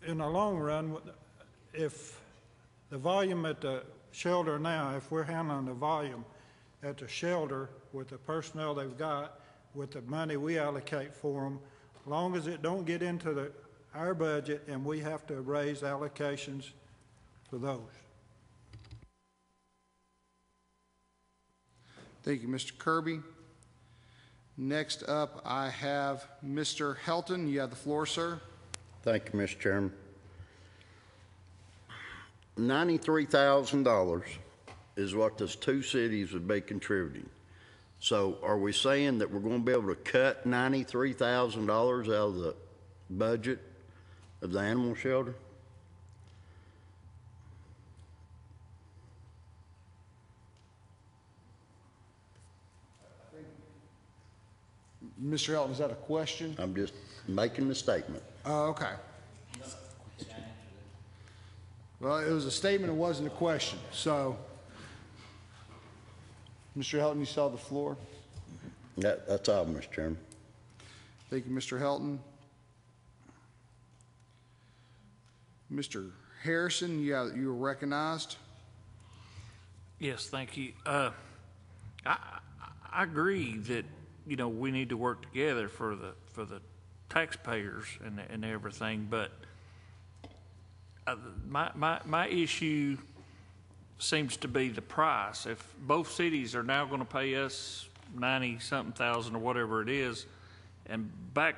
in the long run, if the volume at the shelter now, if we're handling the volume at the shelter with the personnel they've got, with the money we allocate for them, as long as it don't get into our budget and we have to raise allocations for those. Thank you, Mr. Kirby. Next up, I have Mr. Helton. You have the floor, sir. Thank you, Mr. Chairman. $93,000 is what those two cities would be contributing. So are we saying that we're going to be able to cut $93,000 out of the budget of the animal shelter? Mr. Helton, is that a question? I'm just making the statement. Oh, okay. Well, it was a statement, it wasn't a question. So, Mr. Helton, you saw the floor. That's all, Mr. Chairman. Thank you, Mr. Helton. Mr. Harrison, you are recognized. Yes, thank you. I agree that, you know, we need to work together for the taxpayers and everything, but my issue seems to be the price. If both cities are now going to pay us 90-something thousand or whatever it is, and back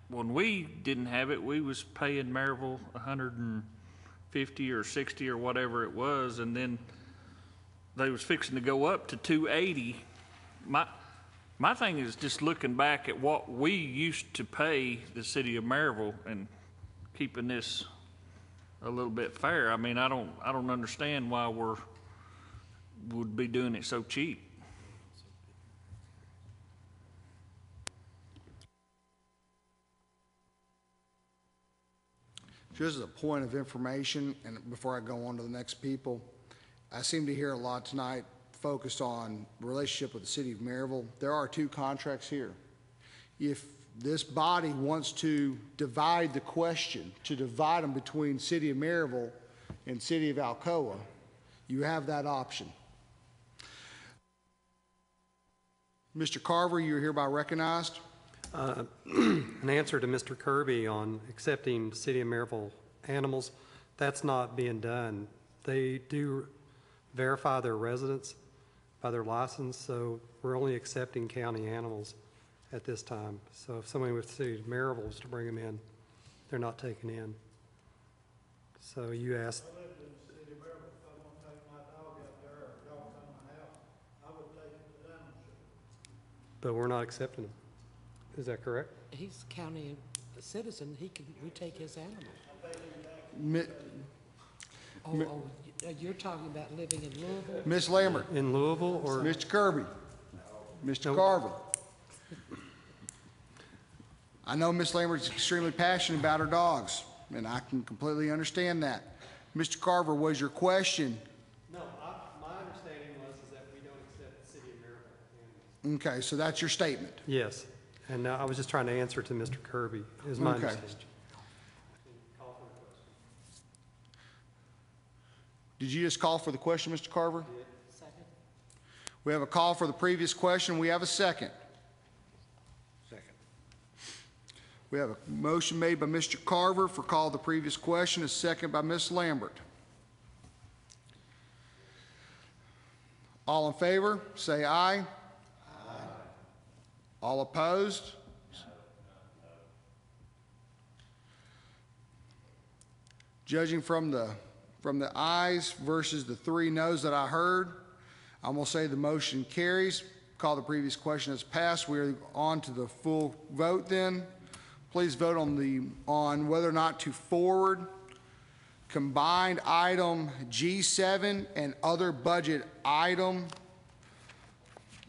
when we didn't have it, we was paying Maryville 150 or 60 or whatever it was, and then they was fixing to go up to 280. My thing is just looking back at what we used to pay the city of Maryville and keeping this a little bit fair. I mean, I don't understand why would be doing it so cheap. Just as a point of information, and before I go on to the next people, I seem to hear a lot tonight focused on relationship with the city of Maryville. There are two contracts here. If this body wants to divide the question, to divide them between city of Maryville and city of Alcoa, you have that option. Mr. Carver, you are hereby recognized. An answer to Mr. Kirby on accepting City of Maryville animals, that's not being done. They do verify their residence by their license, so we're only accepting county animals at this time. So if somebody with the City of Maryville was to bring them in, they're not taken in. So you asked. I lived in the City of Maryville. If I want to take my dog out there or a dog come to my house, I would take it to the animal shelter. But we're not accepting them. Is that correct? He's a county citizen, we take his animal. Mi- You're talking about living in Louisville? Ms. Lambert. In Louisville or? Mr. Kirby. Mr. No. Carver. I know Ms. Lambert's extremely passionate about her dogs, and I can completely understand that. Mr. Carver, was your question? No, my understanding was that we don't accept the city of Maryville animals. Okay, so that's your statement. Yes, and I was just trying to answer to Mr. Kirby, is my Okay. understanding. Did you just call for the question, Mr. Carver? Second. We have a call for the previous question. We have a second. Second. We have a motion made by Mr. Carver for call of the previous question, a second by Ms. Lambert. All in favor, say aye. Aye. All opposed? Judging from the ayes versus the 3 noes that I heard, I'm going to say the motion carries. Call the previous question as passed. We are on to the full vote then. Please vote on whether or not to forward combined item G7 and other budget item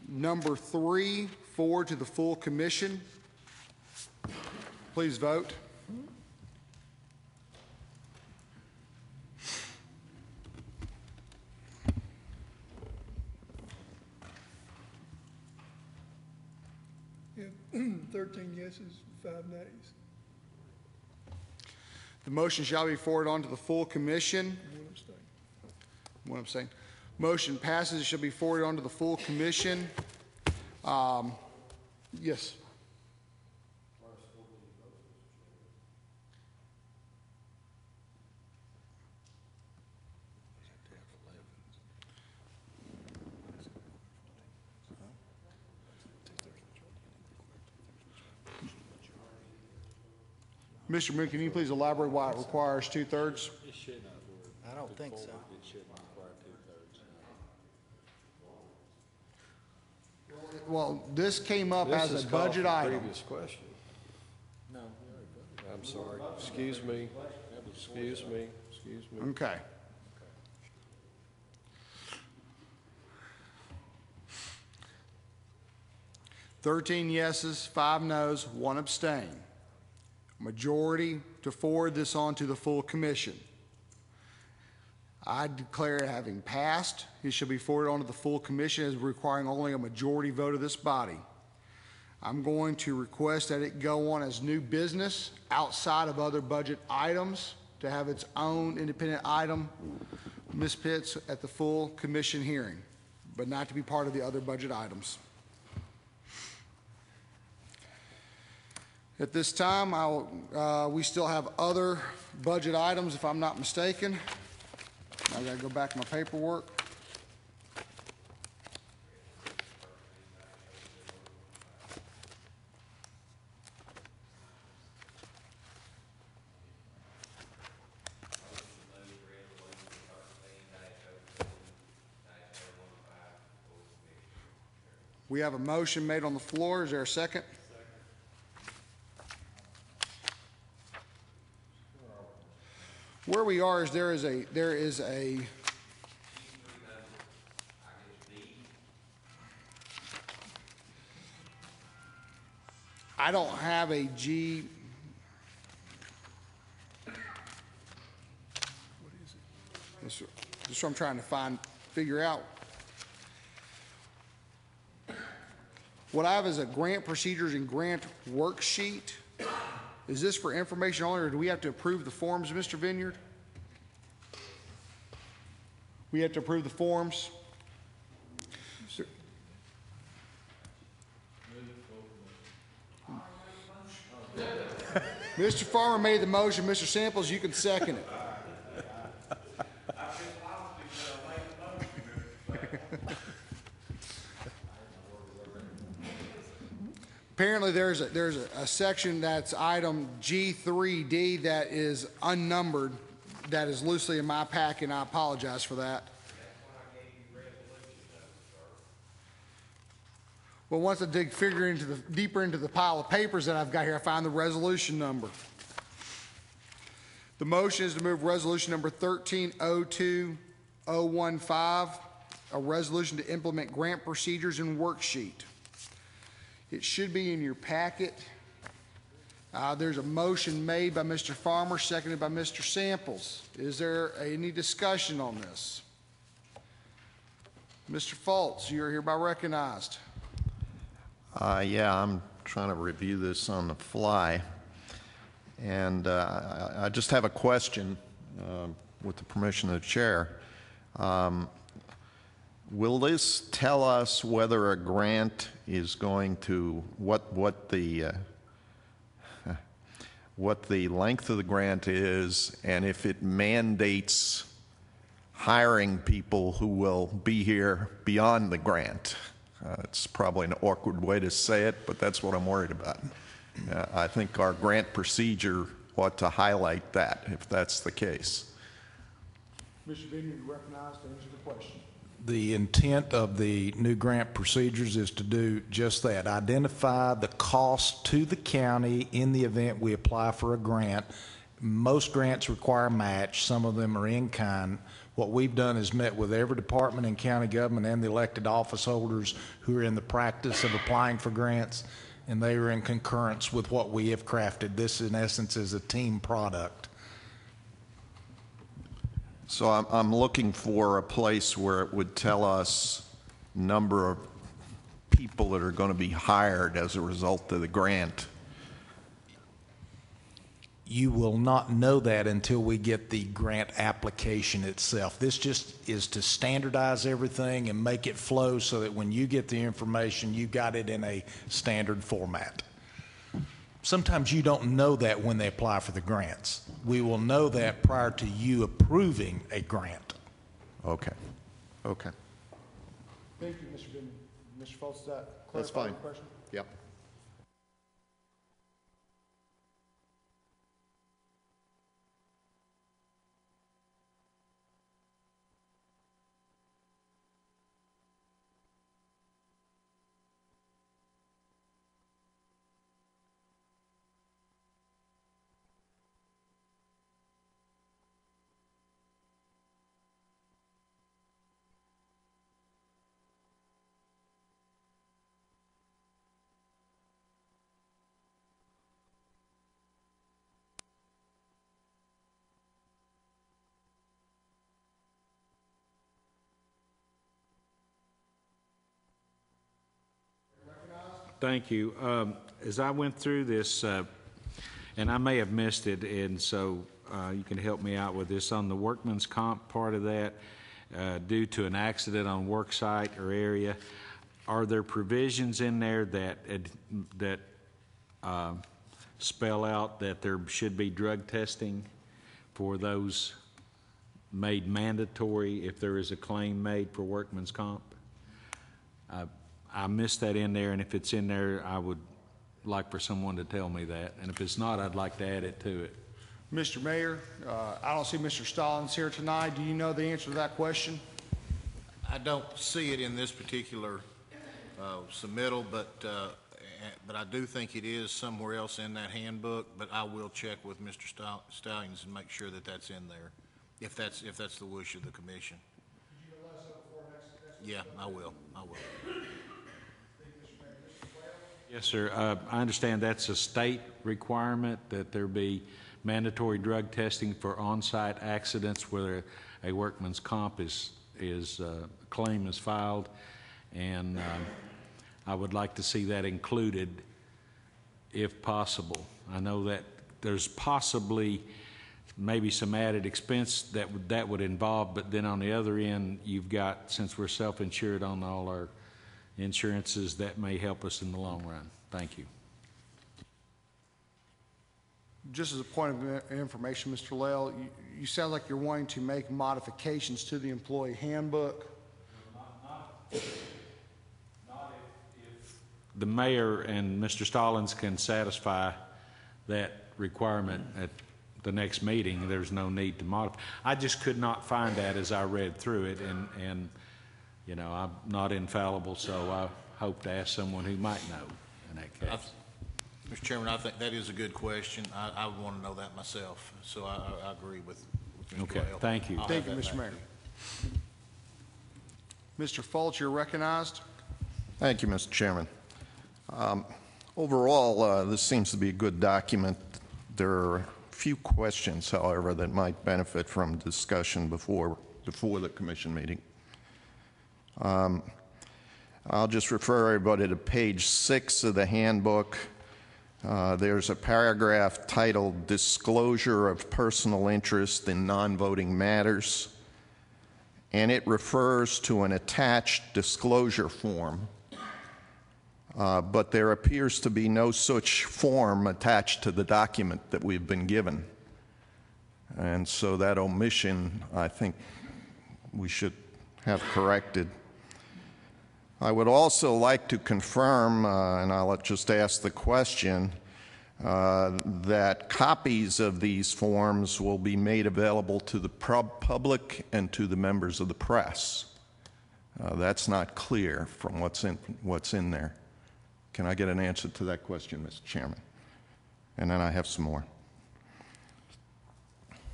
number 3 forward to the full commission. Please vote. Yeah, 13 yeses, 5 nays. The motion shall be forwarded on to the full commission. One abstain. One abstain. Motion passes. It shall be forwarded on to the full commission. Yes. Mr. Moon, can you please elaborate why it requires 2/3? It should not. I don't think so. It shouldn't require 2/3. Well, this came up This as is a called budget for item. Previous question. No, we already voted. I'm sorry. Excuse me. Excuse me. Excuse me. Okay. "13 yeses, 5 noes, 1 abstain. Majority to forward this on to the full commission. I declare it having passed. It shall be forwarded on to the full commission as requiring only a majority vote of this body. I'm going to request that it go on as new business outside of other budget items to have its own independent item, Ms. Pitts, at the full commission hearing, but not to be part of the other budget items. At this time, we still have other budget items, if I'm not mistaken. I gotta go back to my paperwork. We have a motion made on the floor. Is there a second? Where we are is there is a I don't have a G. What is it? This is what I'm trying to figure out. What I have is a grant procedures and grant worksheet. Is this for information only, or do we have to approve the forms, Mr. Vineyard? We have to approve the forms? Mr. Farmer made the motion. Mr. Samples, you can second it. Apparently, there's a section that's item G3D that is unnumbered, that is loosely in my packet, and I apologize for that. But once I dig deeper into the pile of papers that I've got here, I find the resolution number. The motion is to move resolution number 1302015, a resolution to implement grant procedures and worksheet. It should be in your packet. There's a motion made by Mr. Farmer, seconded by Mr. Samples. Is there any discussion on this? Mr. Fultz, you're hereby recognized. Yeah, I'm trying to review this on the fly. And I just have a question with the permission of the chair. Will this tell us whether a grant is going to, what the length of the grant is, and if it mandates hiring people who will be here beyond the grant? It's probably an awkward way to say it, but that's what I'm worried about. I think our grant procedure ought to highlight that, if that's the case. Mr. Vineyard, you recognized to answer the question. The intent of the new grant procedures is to do just that, identify the cost to the county in the event we apply for a grant. Most grants require match, some of them are in kind. What we've done is met with every department in county government and the elected office holders who are in the practice of applying for grants, and they are in concurrence with what we have crafted. This, in essence, is a team product. So I'm looking for a place where it would tell us number of people that are going to be hired as a result of the grant. You will not know that until we get the grant application itself. This just is to standardize everything and make it flow so that when you get the information, you got it in a standard format. Sometimes you don't know that when they apply for the grants. We will know that prior to you approving a grant. Okay. Okay. Thank you, Mr. Vineyard. Mr. Fultz, does that clarify That's fine. your question? Yep. Thank you. As I went through this, and I may have missed it, and so you can help me out with this, on the workman's comp part of that, due to an accident on work site or area, are there provisions in there that spell out that there should be drug testing for those made mandatory if there is a claim made for workman's comp? I missed that in there, and if it's in there, I would like for someone to tell me that. And if it's not, I'd like to add it to it. Mr. Mayor, I don't see Mr. Stallings here tonight. Do you know the answer to that question? I don't see it in this particular submittal, but I do think it is somewhere else in that handbook. But I will check with Mr. Stallings and make sure that that's in there, if that's the wish of the commission. Could you let us know before next? Yeah, I will. Yes, sir. I understand that's a state requirement that there be mandatory drug testing for on-site accidents where a workman's comp claim is filed, and I would like to see that included if possible. I know that there's possibly maybe some added expense that would involve, but then on the other end, you've got, since we're self-insured on all our insurances, that may help us in the long run. Thank you. Just as a point of information, Mr. Lell, you sound like you're wanting to make modifications to the employee handbook. Not if the mayor and Mr. Stallings can satisfy that requirement at the next meeting. There's no need to modify. I just could not find that as I read through it, and you know, I'm not infallible, so I hope to ask someone who might know in that case. Mr. Chairman, I think that is a good question. I would want to know that myself, so I agree with Mr. Okay, Whale. thank you. Thank you, Mr. Mayor. Mr. Fultz, you're recognized. Thank you, Mr. Chairman. Overall, this seems to be a good document. There are a few questions, however, that might benefit from discussion before the commission meeting. I'll just refer everybody to page 6 of the handbook. There's a paragraph titled Disclosure of Personal Interest in Non-Voting Matters, and it refers to an attached disclosure form, but there appears to be no such form attached to the document that we've been given. And so that omission, I think we should have corrected. I would also like to confirm, and I'll just ask the question, that copies of these forms will be made available to the public and to the members of the press. That's not clear from what's in there. Can I get an answer to that question, Mr. Chairman? And then I have some more.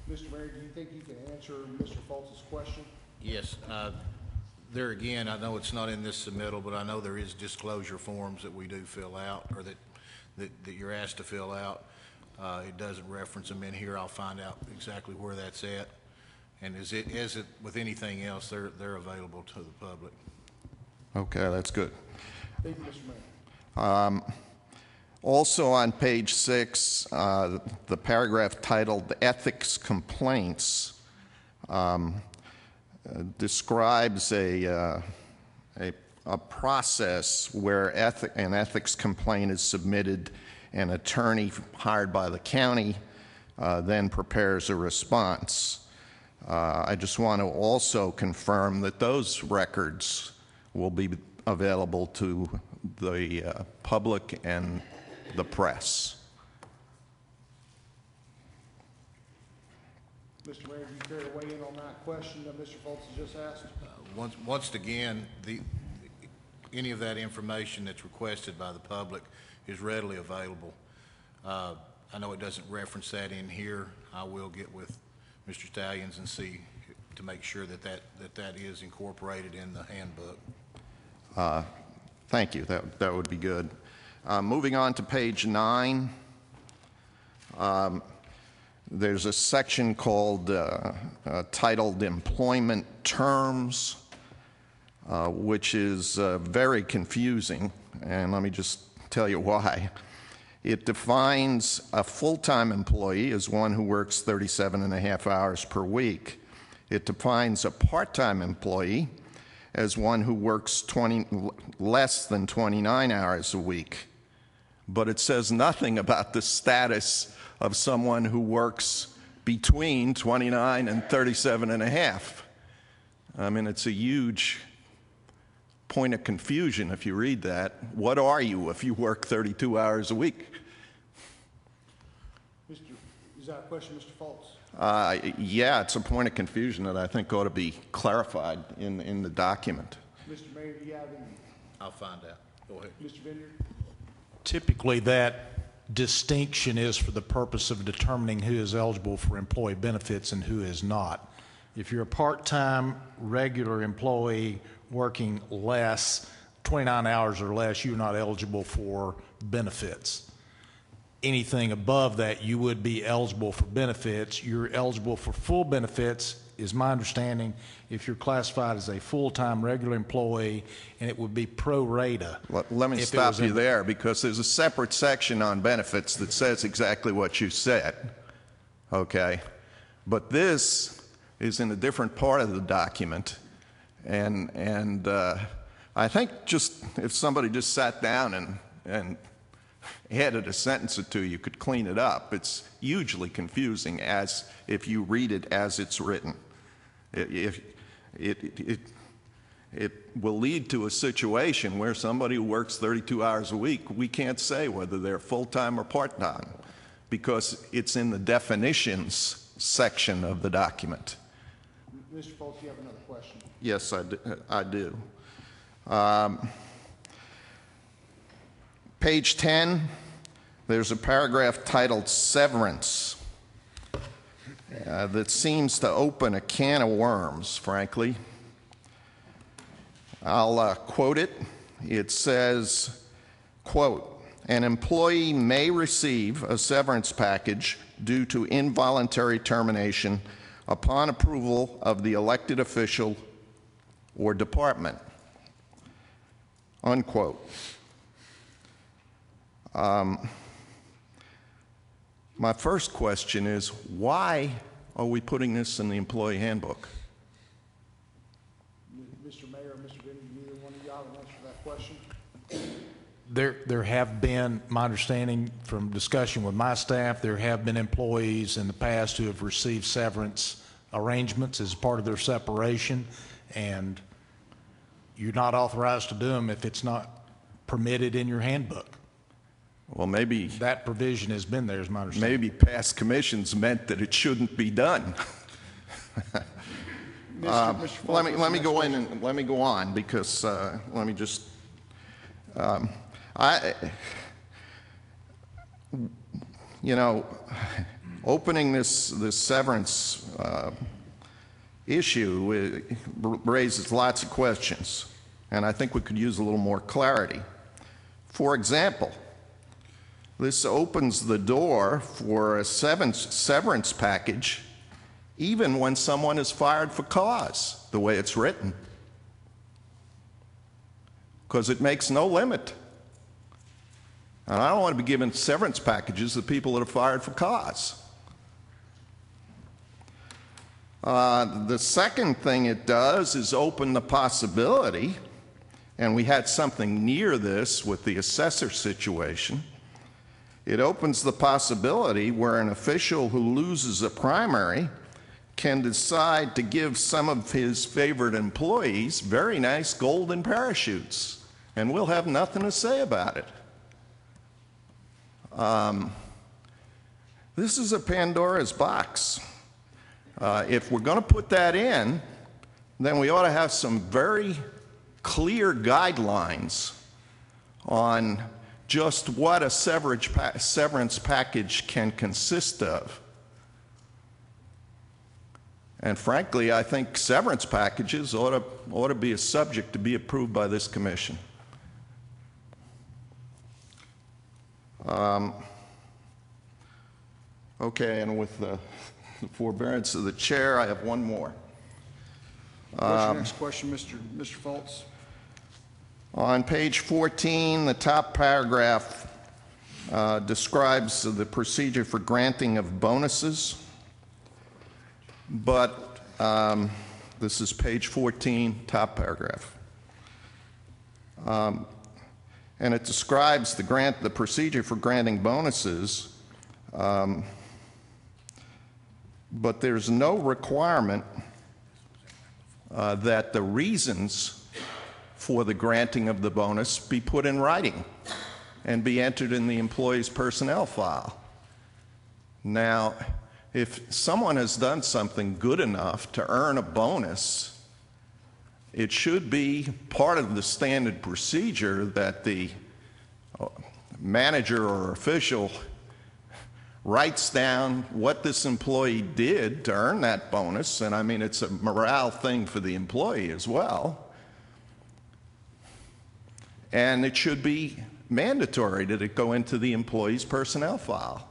Mr. Mayor, do you think you can answer Mr. Fultz's question? Yes. There again, I know it's not in this submittal, but I know there is disclosure forms that we do fill out, or that you're asked to fill out. It doesn't reference them in here. I'll find out exactly where that's at. And as it with anything else, they're available to the public. Okay, that's good. Thank you, Mr. Mayor. Also on page 6, the paragraph titled Ethics Complaints describes a process where an ethics complaint is submitted. An attorney hired by the county then prepares a response. I just want to also confirm that those records will be available to the public and the press. Mr. Mayor, do you care to weigh in on that question that Mr. Fultz has just asked? Once again, any of that information that's requested by the public is readily available. I know it doesn't reference that in here. I will get with Mr. Stallions and see to make sure that is incorporated in the handbook. Thank you. That would be good. Moving on to page 9. There's a section called titled Employment Terms, which is very confusing, and let me just tell you why. It defines a full-time employee as one who works 37 and a half hours per week. It defines a part-time employee as one who works less than 29 hours a week. But it says nothing about the status of someone who works between 29 and 37 and a half. I mean, it's a huge point of confusion if you read that. What are you if you work 32 hours a week? Is that a question, Mr. Fultz? Yeah, it's a point of confusion that I think ought to be clarified in the document. Mr. Mayor, do you have any? I'll find out. Go ahead. Mr. Vineyard? Typically, that distinction is for the purpose of determining who is eligible for employee benefits and who is not. If you're a part-time regular employee working less, 29 hours or less, you're not eligible for benefits. Anything above that, you would be eligible for benefits. You're eligible for full benefits, is my understanding, if you're classified as a full-time regular employee, and it would be pro rata. Let me stop you there, because there's a separate section on benefits that says exactly what you said, okay? But this is in a different part of the document, and I think just if somebody just sat down and added a sentence or two, you could clean it up. It's hugely confusing as if you read it as it's written. It will lead to a situation where somebody who works 32 hours a week, we can't say whether they're full-time or part-time because it's in the definitions section of the document. Mr. Fultz, you have another question? Yes, I do. Page 10, there's a paragraph titled Severance that seems to open a can of worms, frankly. I'll quote it. It says, quote, "An employee may receive a severance package due to involuntary termination upon approval of the elected official or department," unquote. My first question is, why are we putting this in the employee handbook? Mr. Mayor, Mr. Vinnie, neither one of y'all will answer that question. There have been, my understanding from discussion with my staff, there have been employees in the past who have received severance arrangements as part of their separation, and you're not authorized to do them if it's not permitted in your handbook. Well, maybe that provision has been there, is my understanding. Maybe past commissions meant that it shouldn't be done. Let me go in and let me go on, because let me just opening this severance issue raises lots of questions, and I think we could use a little more clarity. For example, this opens the door for a severance package even when someone is fired for cause, the way it's written, because it makes no limit. And I don't want to be giving severance packages to people that are fired for cause. The second thing it does is open the possibility, and we had something near this with the assessor situation. It opens the possibility where an official who loses a primary can decide to give some of his favorite employees very nice golden parachutes, and we'll have nothing to say about it. This is a Pandora's box. If we're going to put that in, then we ought to have some very clear guidelines on just what a severance package can consist of. And frankly, I think severance packages ought to be a subject to be approved by this commission. Okay, and with the forbearance of the chair, I have one more. What's your next question, Mr. Fultz? On page 14, the top paragraph describes the procedure for granting of bonuses, but this is page 14, top paragraph. And it describes the procedure for granting bonuses, but there's no requirement that the reasons for the granting of the bonus be put in writing and be entered in the employee's personnel file. Now, if someone has done something good enough to earn a bonus, it should be part of the standard procedure that the manager or official writes down what this employee did to earn that bonus, and I mean, it's a morale thing for the employee as well. And it should be mandatory that it go into the employee's personnel file.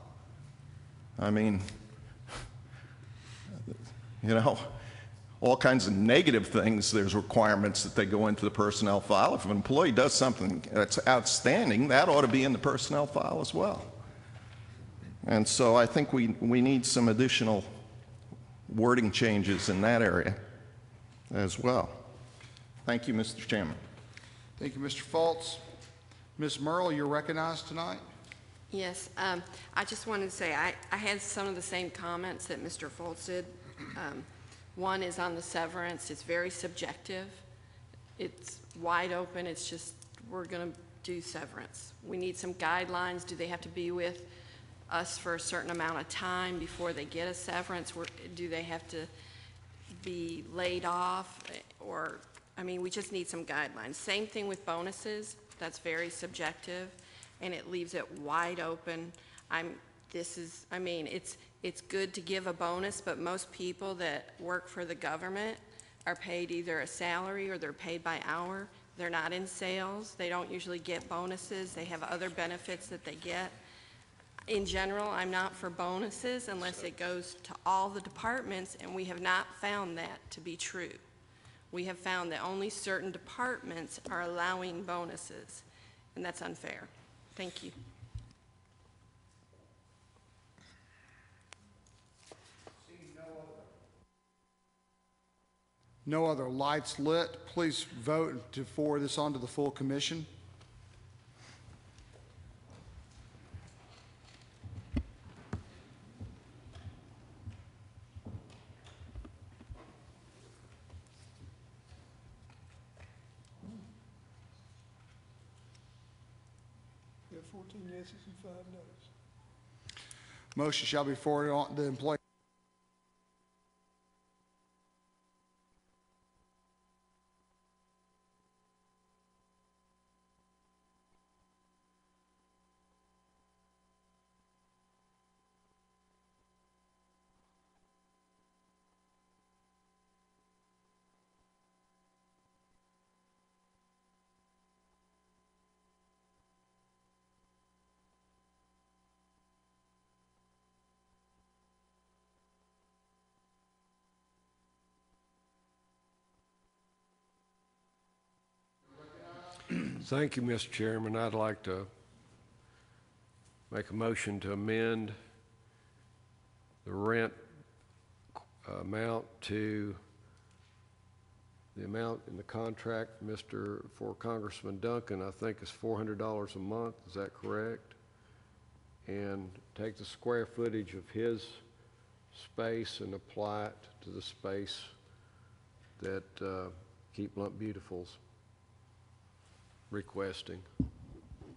I mean, all kinds of negative things, there's requirements that they go into the personnel file. If an employee does something that's outstanding, that ought to be in the personnel file as well. And so I think we need some additional wording changes in that area as well. Thank you, Mr. Chairman. Thank you, Mr. Fultz. Ms. Merle, you're recognized tonight. Yes, I just wanted to say I had some of the same comments that Mr. Fultz did. One is on the severance. It's very subjective. It's wide open. It's just we're going to do severance. We need some guidelines. Do they have to be with us for a certain amount of time before they get a severance? Do they have to be laid off? We just need some guidelines. Same thing with bonuses. That's very subjective. and it leaves it wide open. It's good to give a bonus, but most people that work for the government are paid either a salary or they're paid by hour. They're not in sales. They don't usually get bonuses. They have other benefits that they get. In general, I'm not for bonuses unless it goes to all the departments, and we have not found that to be true. We have found that only certain departments are allowing bonuses, and that's unfair. Thank you. No other lights lit. Please vote to forward this on to the full commission. We have 14 yeses and 5 noes. Motion shall be forwarded on the employee. Thank you, Mr. Chairman. I'd like to make a motion to amend the rent amount to the amount in the contract for Congressman Duncan, I think is $400 a month. Is that correct? And take the square footage of his space and apply it to the space that Keep Blount Beautiful's requesting.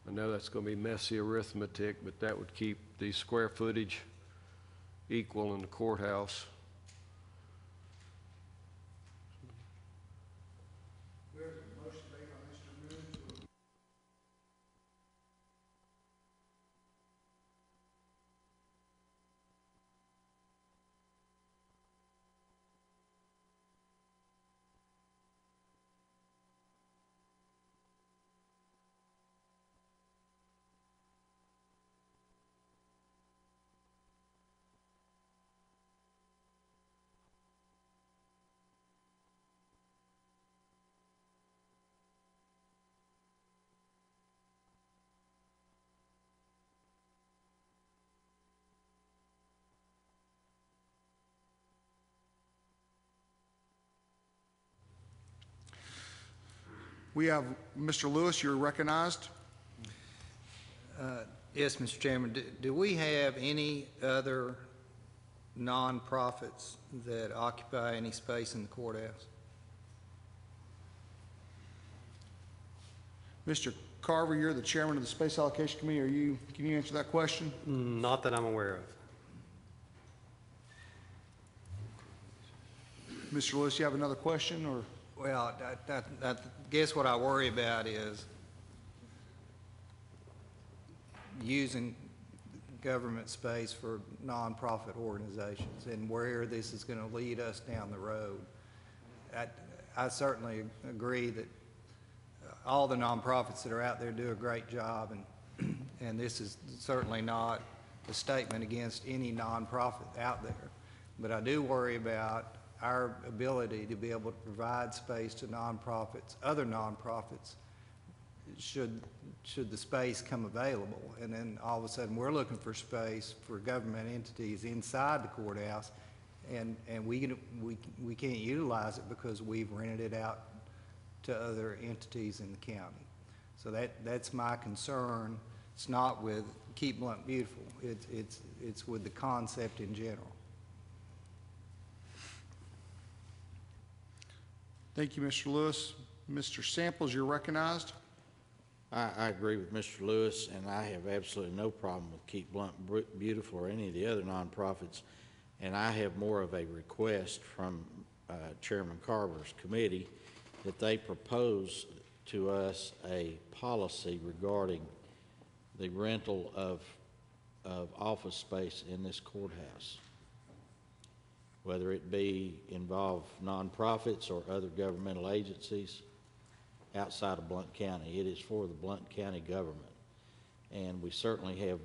I know that's going to be messy arithmetic, but that would keep the square footage equal in the courthouse. We have Mr. Lewis, you're recognized. Yes, Mr. Chairman. Do we have any other nonprofits that occupy any space in the courthouse? Mr. Carver, you're the chairman of the Space Allocation Committee. Can you answer that question? Not that I'm aware of. Mr. Lewis, you have another question, or? Well, I guess what I worry about is using government space for nonprofit organizations and where this is going to lead us down the road. I certainly agree that all the nonprofits that are out there do a great job, and this is certainly not a statement against any nonprofit out there. But I do worry about our ability to be able to provide space to nonprofits, other nonprofits, should the space come available. And then all of a sudden we're looking for space for government entities inside the courthouse, and we can't utilize it because we've rented it out to other entities in the county. So that's my concern. It's not with Keep Blount Beautiful. It's with the concept in general. Thank you, Mr. Lewis. Mr. Samples, you're recognized. I agree with Mr. Lewis, and I have absolutely no problem with Keep Blount Beautiful or any of the other nonprofits. And I have more of a request from Chairman Carver's committee that they propose to us a policy regarding the rental of office space in this courthouse, whether it be involve nonprofits or other governmental agencies outside of Blount County. It is for the Blount County government. And we certainly have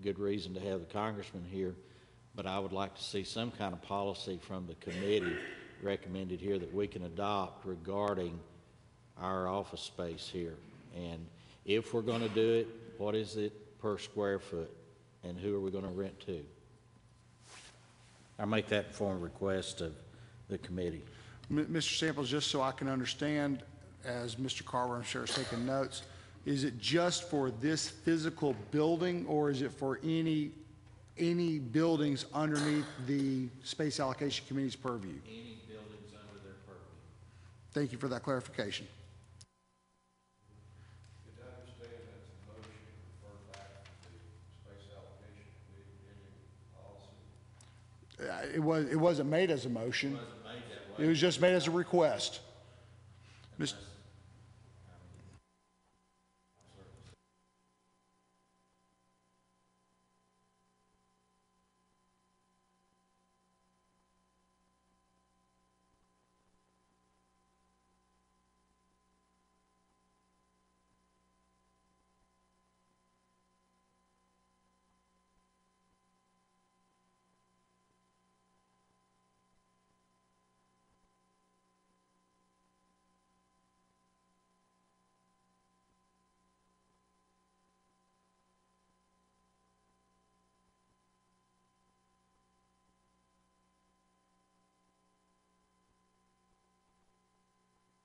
good reason to have the congressman here, but I would like to see some kind of policy from the committee recommended here that we can adopt regarding our office space here. And if we're going to do it, what is it per square foot, and who are we going to rent to? I make that form request of the committee. Mr. Samples, just so I can understand, as Mr. Carver, I'm sure, is taking notes, is it just for this physical building, or is it for any buildings underneath the Space Allocation Committee's purview? Any buildings under their purview. Thank you for that clarification. Did I understand that's a motion to refer back to the Space Allocation Committee policy? It wasn't made as a motion. It wasn't made that way. It was just made as a request. Mr.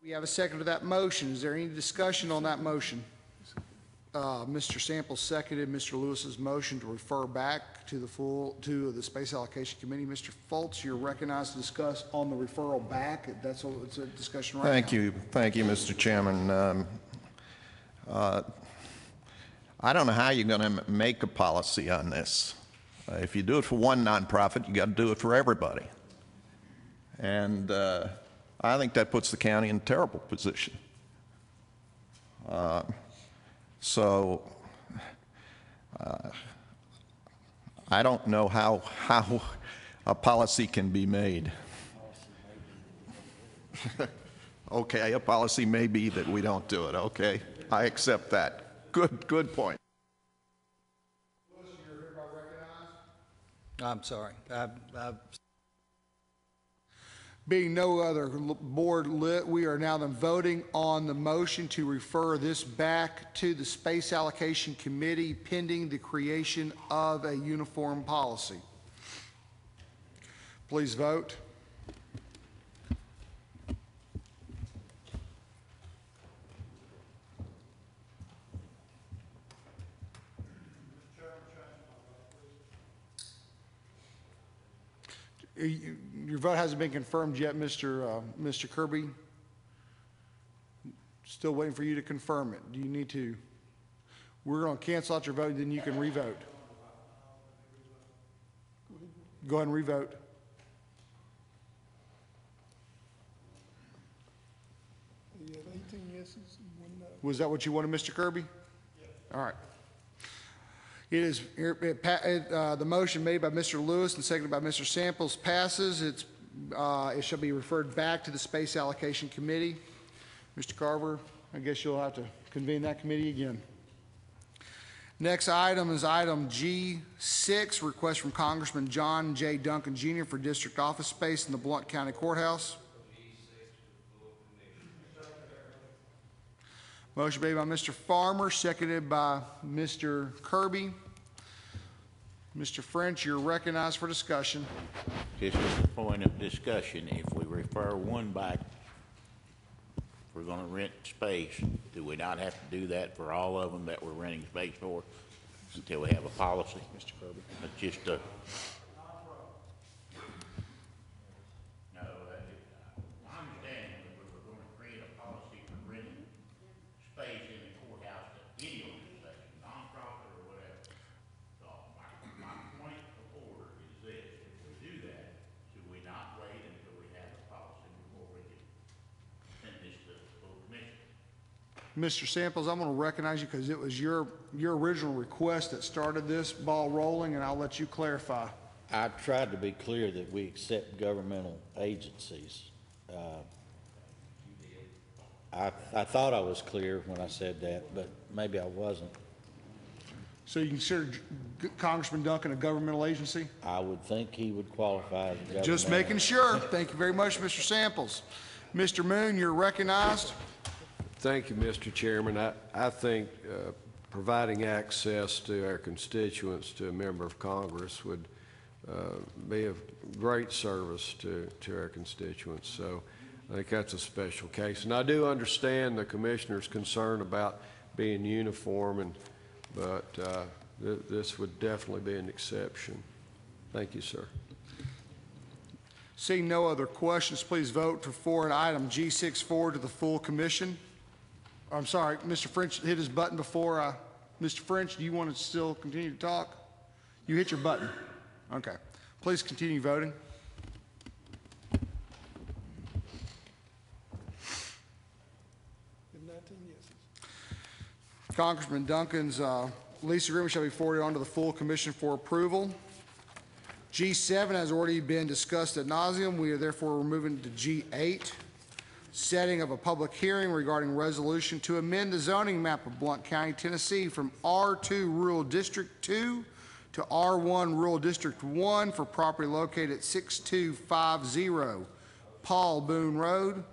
We have a second to that motion. Is there any discussion on that motion? Mr. Samples seconded Mr. Lewis's motion to refer back to the Space Allocation Committee. Mr. Fultz, you're recognized to discuss on the referral back. It's a discussion right now. Thank you, Mr. Chairman. I don't know how you're going to make a policy on this. If you do it for one nonprofit, you got to do it for everybody. And I think that puts the county in a terrible position. So I don't know how a policy can be made. Okay, a policy may be that we don't do it. Okay, I accept that. Good point. Lewis, you're hereby recognized. I'm sorry. Being no other board lit, we are now then voting on the motion to refer this back to the Space Allocation Committee pending the creation of a uniform policy. Please vote. Your vote hasn't been confirmed yet, Mr. Kirby. Still waiting for you to confirm it. Do you need to? We're going to cancel out your vote, then you can revote. Go ahead and revote. You have 18 yeses and 1 no. Was that what you wanted, Mr. Kirby? Yes. All right. It is the motion made by Mr. Lewis and seconded by Mr. Samples passes. It shall be referred back to the Space Allocation Committee. Mr. Carver, I guess you'll have to convene that committee again. Next item is item G6, request from Congressman John J. Duncan Jr. for district office space in the Blount County Courthouse. Motion made by Mr. Farmer, seconded by Mr. Kirby. Mr. French, you're recognized for discussion. Just as a point of discussion, if we refer one back, if we're going to rent space, do we not have to do that for all of them that we're renting space for until we have a policy, Mr. Kirby? That's just a... Mr. Samples, I'm going to recognize you because it was your original request that started this ball rolling, and I'll let you clarify. I tried to be clear that we accept governmental agencies. I thought I was clear when I said that, but maybe I wasn't. So you consider Congressman Duncan a governmental agency? I would think he would qualify as a governmental. Just making sure. Thank you very much, Mr. Samples. Mr. Moon, you're recognized. Thank you, Mr. Chairman. I think providing access to our constituents to a member of Congress would be of great service to our constituents. So I think that's a special case. And I do understand the Commissioner's concern about being uniform, but this would definitely be an exception. Thank you, sir. Seeing no other questions, please vote to forward item G64 to the full commission. I'm sorry, Mr. French hit his button before. Mr. French, do you want to still continue to talk? You hit your button. Okay. Please continue voting. Congressman Duncan's lease agreement shall be forwarded on to the full commission for approval. G7 has already been discussed ad nauseum. We are therefore moving to G8, setting of a public hearing regarding resolution to amend the zoning map of Blount County, Tennessee from R2 Rural District 2 to R1 Rural District 1 for property located at 6250 Paul Boone Road.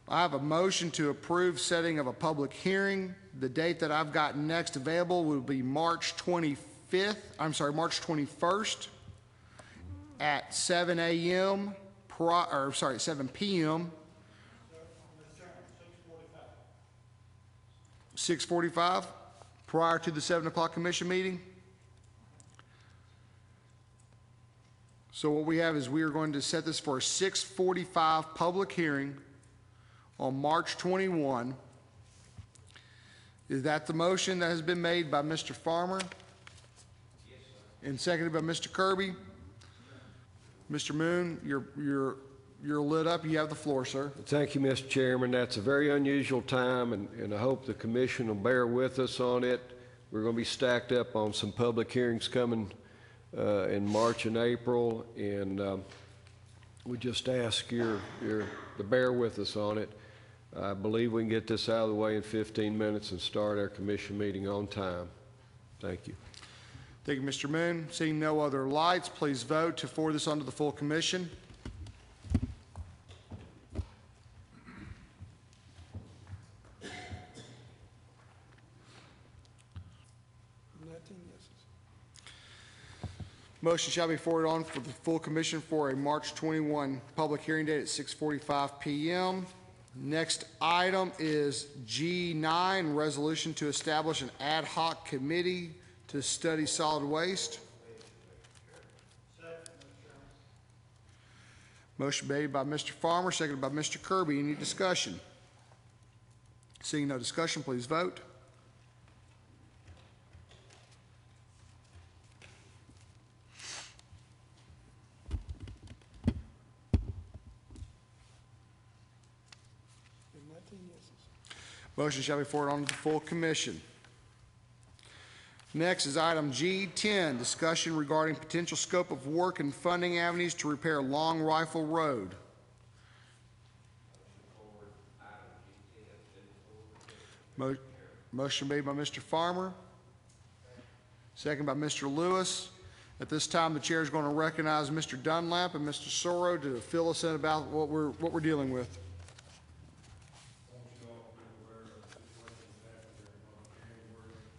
I have a motion to approve setting of a public hearing. The date that I've got next available will be March 21st at 7 a.m. 7 p.m. 6:45 prior to the 7 o'clock commission meeting. So what we have is we are going to set this for a 6:45 public hearing on March 21. Is that the motion that has been made by Mr. Farmer? Yes, sir. And seconded by Mr. Kirby? Mr. Moon, you're lit up. You have the floor, sir. Thank you, Mr. Chairman. That's a very unusual time, and I hope the commission will bear with us on it. We're going to be stacked up on some public hearings coming in March and April, and we just ask you to bear with us on it. I believe we can get this out of the way in 15 minutes and start our commission meeting on time. Thank you. Thank you, Mr. Moon. Seeing no other lights, please vote to forward this on to the full commission. Motion shall be forwarded on for the full commission for a March 21 public hearing date at 6:45 p.m. Next item is G9, resolution to establish an ad hoc committee to study solid waste. Motion made by Mr. Farmer, seconded by Mr. Kirby. Any discussion? Seeing no discussion, please vote. Motion shall be forwarded on to the full commission. Next is item G10, discussion regarding potential scope of work and funding avenues to repair Long Rifle Road. Motion made by Mr. Farmer, second by Mr. Lewis. At this time, the chair is going to recognize Mr. Dunlap and Mr. Sorrow to fill us in about what we're dealing with.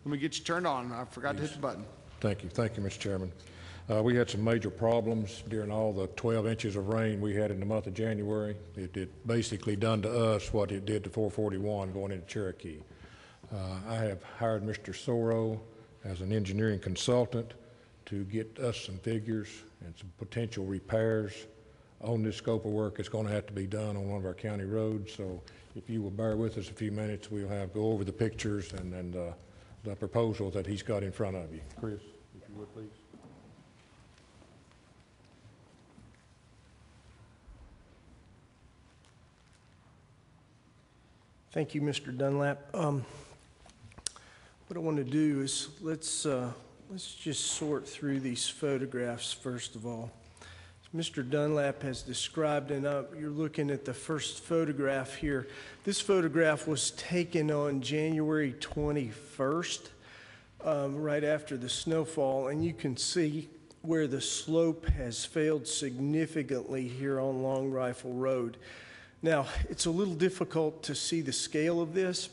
Let me get you turned on. I forgot to hit the button. Thank you, Mr. Chairman. We had some major problems during all the 12 inches of rain we had in the month of January. It basically done to us what it did to 441 going into Cherokee. I have hired Mr. Sorrow as an engineering consultant to get us some figures and some potential repairs on this scope of work. It's going to have to be done on one of our county roads. So if you will bear with us a few minutes, we'll go over the pictures and the proposal that he's got in front of you. Chris, if you would, please. Thank you, Mr. Dunlap. What I want to do is let's just sort through these photographs first of all. Mr. Dunlap has described, and you're looking at the first photograph here. This photograph was taken on January 21st, right after the snowfall, and you can see where the slope has failed significantly here on Long Rifle Road. Now, it's a little difficult to see the scale of this,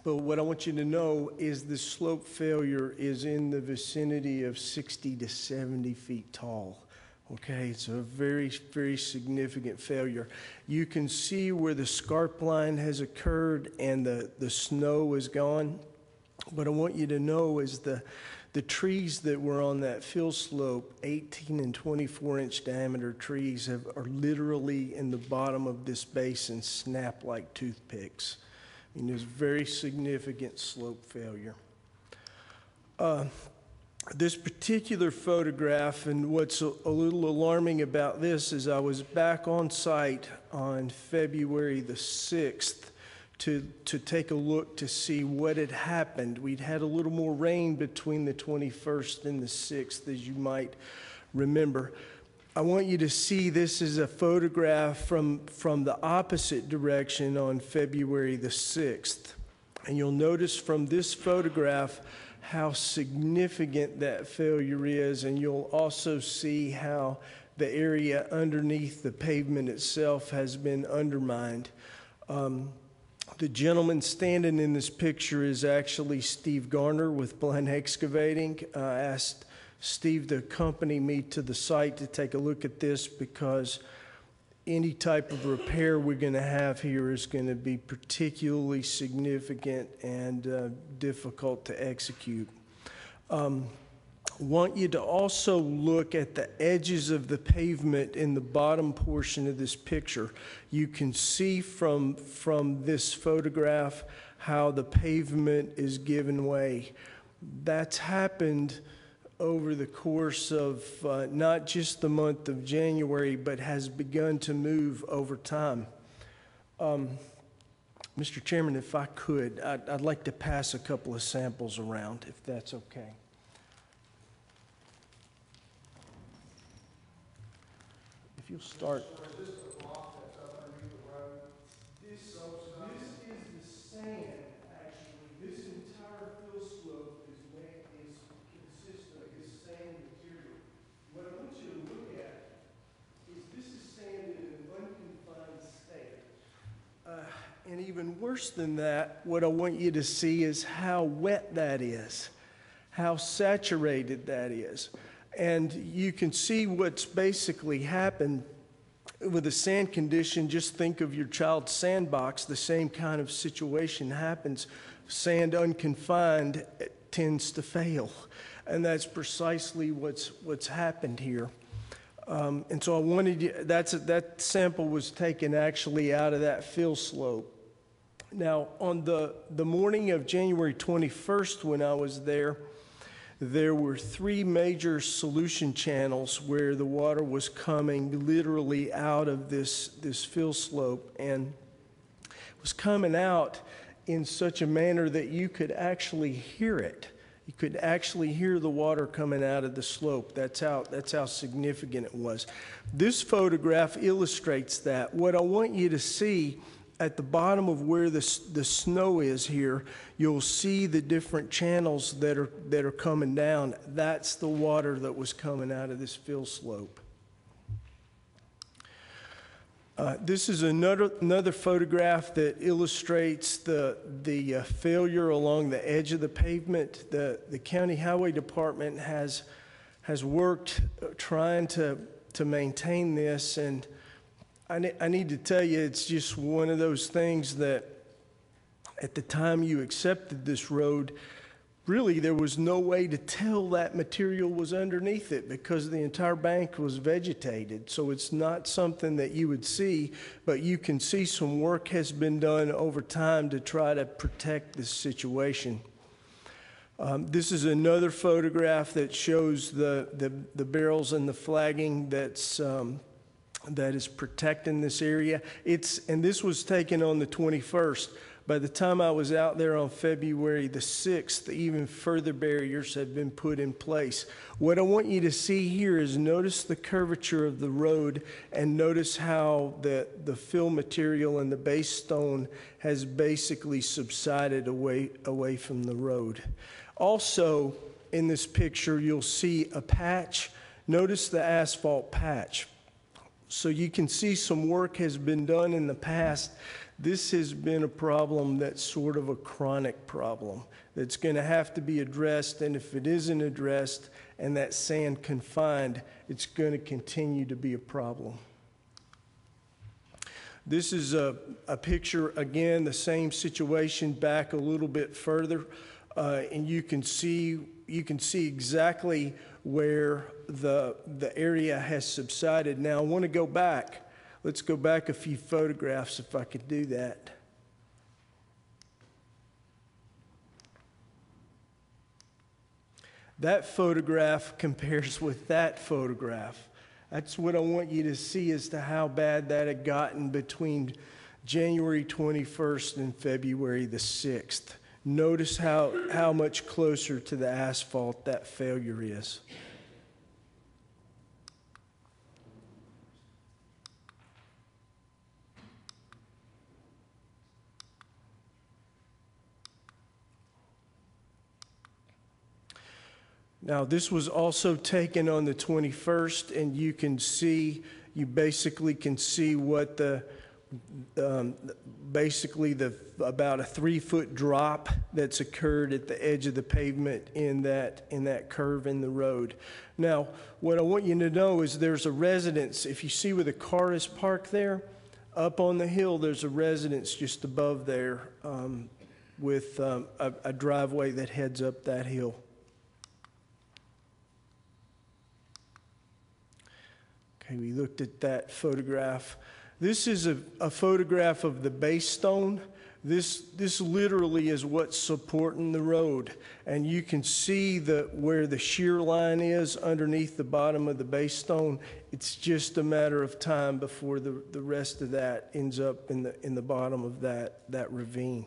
but what I want you to know is the slope failure is in the vicinity of 60 to 70 feet tall. Okay, it's a very, very significant failure. You can see where the scarp line has occurred and the snow is gone. What I want you to know is the trees that were on that fill slope, 18 and 24-inch diameter trees, are literally in the bottom of this basin, snap like toothpicks. I mean, there's very significant slope failure. This particular photograph, and what's a little alarming about this, is I was back on site on February the 6th to take a look to see what had happened. We'd had a little more rain between the 21st and the 6th, as you might remember. I want you to see this is a photograph from the opposite direction on February the 6th. And you'll notice from this photograph how significant that failure is, and you'll also see how the area underneath the pavement itself has been undermined. The gentleman standing in this picture is actually Steve Garner with Blount Excavating. I asked Steve to accompany me to the site to take a look at this because any type of repair we're going to have here is going to be particularly significant and difficult to execute. Want you to also look at the edges of the pavement in the bottom portion of this picture. You can see from this photograph how the pavement is giving way. That's happened over the course of not just the month of January, but has begun to move over time. Mr. Chairman, if I could, I'd like to pass a couple of samples around, if that's okay. If you'll start. This is the sand, actually. This entire fill slope consists of this sand material. What I want you to look at is this is sand in an unconfined state. And even worse than that, what I want you to see is how wet that is, how saturated that is. And you can see what's basically happened with a sand condition. Just think of your child's sandbox. The same kind of situation happens. Sand unconfined tends to fail. And that's precisely what's happened here. And so I wanted you, that sample was taken actually out of that fill slope. Now, on the morning of January 21st when I was there were three major solution channels where the water was coming literally out of this fill slope, and it was coming out in such a manner that you could actually hear it. You could actually hear the water coming out of the slope. That's how significant it was. This photograph illustrates that. What I want you to see at the bottom of where the snow is here, you'll see the different channels that are coming down. That's the water that was coming out of this fill slope. This is another photograph that illustrates the failure along the edge of the pavement. The County Highway Department has worked trying to maintain this, and I need to tell you, it's just one of those things that at the time you accepted this road, really there was no way to tell that material was underneath it because the entire bank was vegetated. So it's not something that you would see, but you can see some work has been done over time to try to protect this situation. This is another photograph that shows the barrels and the flagging that is protecting this area. And this was taken on the 21st. By the time I was out there on February the 6th, even further barriers have been put in place. What I want you to see here is notice the curvature of the road and notice how the fill material and the base stone has basically subsided away from the road. Also, in this picture, you'll see a patch. Notice the asphalt patch. So you can see some work has been done in the past. This has been a problem that's sort of a chronic problem that's going to have to be addressed, and if it isn't addressed and that sand confined, it's going to continue to be a problem. This is a picture, again, the same situation back a little bit further, and you can see exactly where the area has subsided. Now, I want to go back. Let's go back a few photographs if I could do that. That photograph compares with that photograph. That's what I want you to see as to how bad that had gotten between January 21st and February the 6th. Notice how much closer to the asphalt that failure is. Now, this was also taken on the 21st, and you basically can see what about a 3-foot drop that's occurred at the edge of the pavement in that curve in the road. Now, what I want you to know is there's a residence. If you see where the car is parked there, up on the hill, there's a residence just above there with a driveway that heads up that hill. Okay, we looked at that photograph. This is a photograph of the base stone. This literally is what's supporting the road. And you can see where the shear line is underneath the bottom of the base stone. It's just a matter of time before the rest of that ends up in the bottom of that ravine.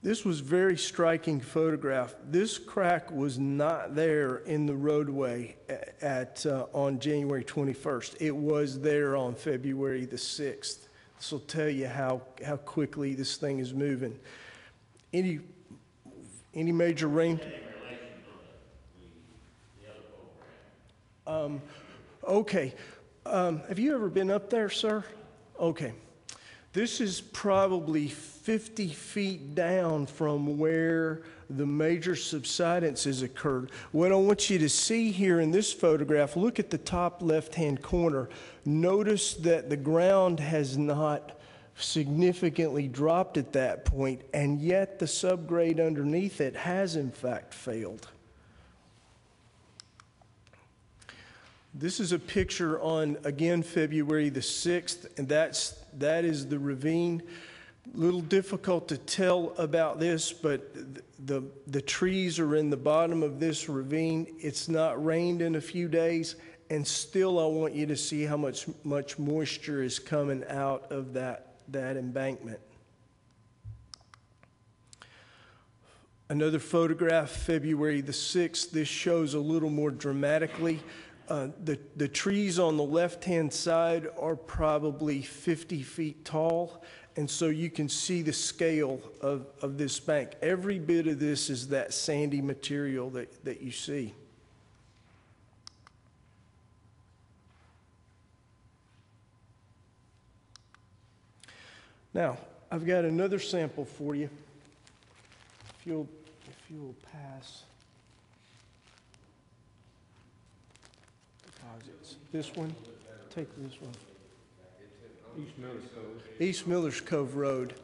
This was a very striking photograph. This crack was not there in the roadway on January 21st. It was there on February the 6th. This will tell you how quickly this thing is moving. Any major rain? Okay. Have you ever been up there, sir? Okay. This is probably 50 feet down from where the major subsidence has occurred. What I want you to see here in this photograph, look at the top left-hand corner. Notice that the ground has not significantly dropped at that point, and yet the subgrade underneath it has in fact failed. This is a picture on, again, February the 6th, and that is the ravine. A little difficult to tell about this, but the trees are in the bottom of this ravine. It's not rained in a few days, and still I want you to see how much moisture is coming out of that embankment. Another photograph, February the 6th. This shows a little more dramatically. The trees on the left-hand side are probably 50 feet tall, and so you can see the scale of this bank. Every bit of this is that sandy material that you see. Now, I've got another sample for you. If you'll pass. This one? Take this one. East Millers Cove. East Millers Cove Road.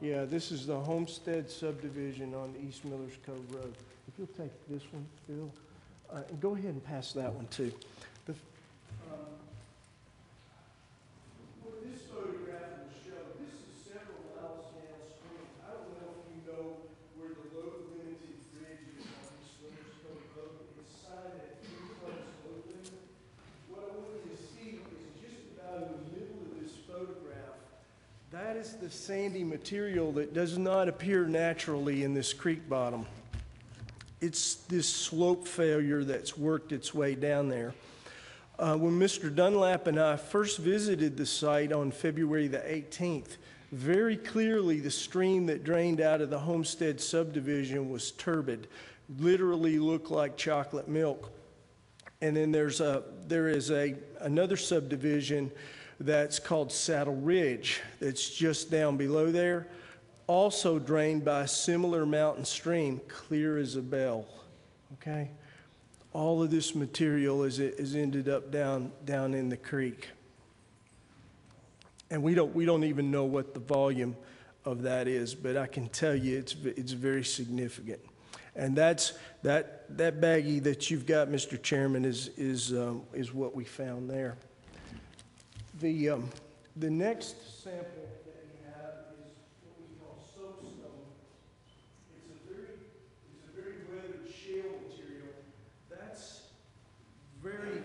Yeah, this is the Homestead subdivision on East Millers Cove Road. If you'll take this one, Bill, and go ahead and pass that one too. What this photograph will show, this is several miles downstream. I don't know if you know where the load-limited bridge is on East Millers Cove Road. It's signed at 3 tons load limit. What I want you to see is just about in the middle of this photograph, that that is the sandy material that does not appear naturally in this creek bottom. It's this slope failure that's worked its way down there. When Mr. Dunlap and I first visited the site on February the 18th, very clearly the stream that drained out of the Homestead subdivision was turbid, literally looked like chocolate milk. And then there is another subdivision that's called Saddle Ridge that's just down below there, also drained by a similar mountain stream, clear as a bell, okay? All of this material is ended up down in the creek. And we don't even know what the volume of that is, but I can tell you it's very significant. And that baggie that you've got, Mr. Chairman, is what we found there. The next sample that we have is what we call soapstone. It's a very weathered shale material. That's very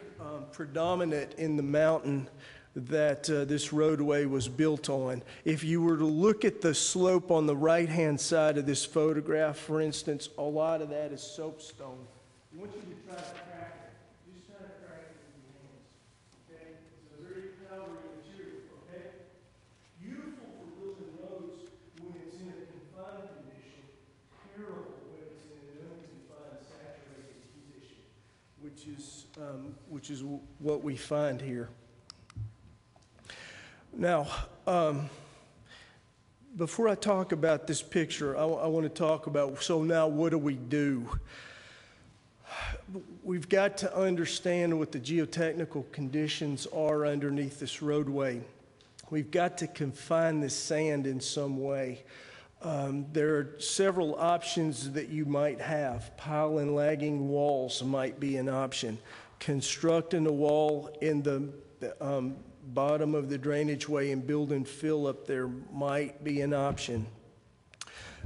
predominant in the mountain that this roadway was built on. If you were to look at the slope on the right-hand side of this photograph, for instance, a lot of that is soapstone. I want you to try to crack it. Just try to crack it with your hands. Okay? It's a very powdery material. Okay? Beautiful for building roads when it's in a confined condition. Terrible when it's in an unconfined, saturated condition, which is what we find here. Now, before I talk about this picture, I want to talk about, so now what do we do? We've got to understand what the geotechnical conditions are underneath this roadway. We've got to confine this sand in some way. There are several options that you might have. Pile and lagging walls might be an option. Constructing a wall in the bottom of the drainage way and building fill up there might be an option.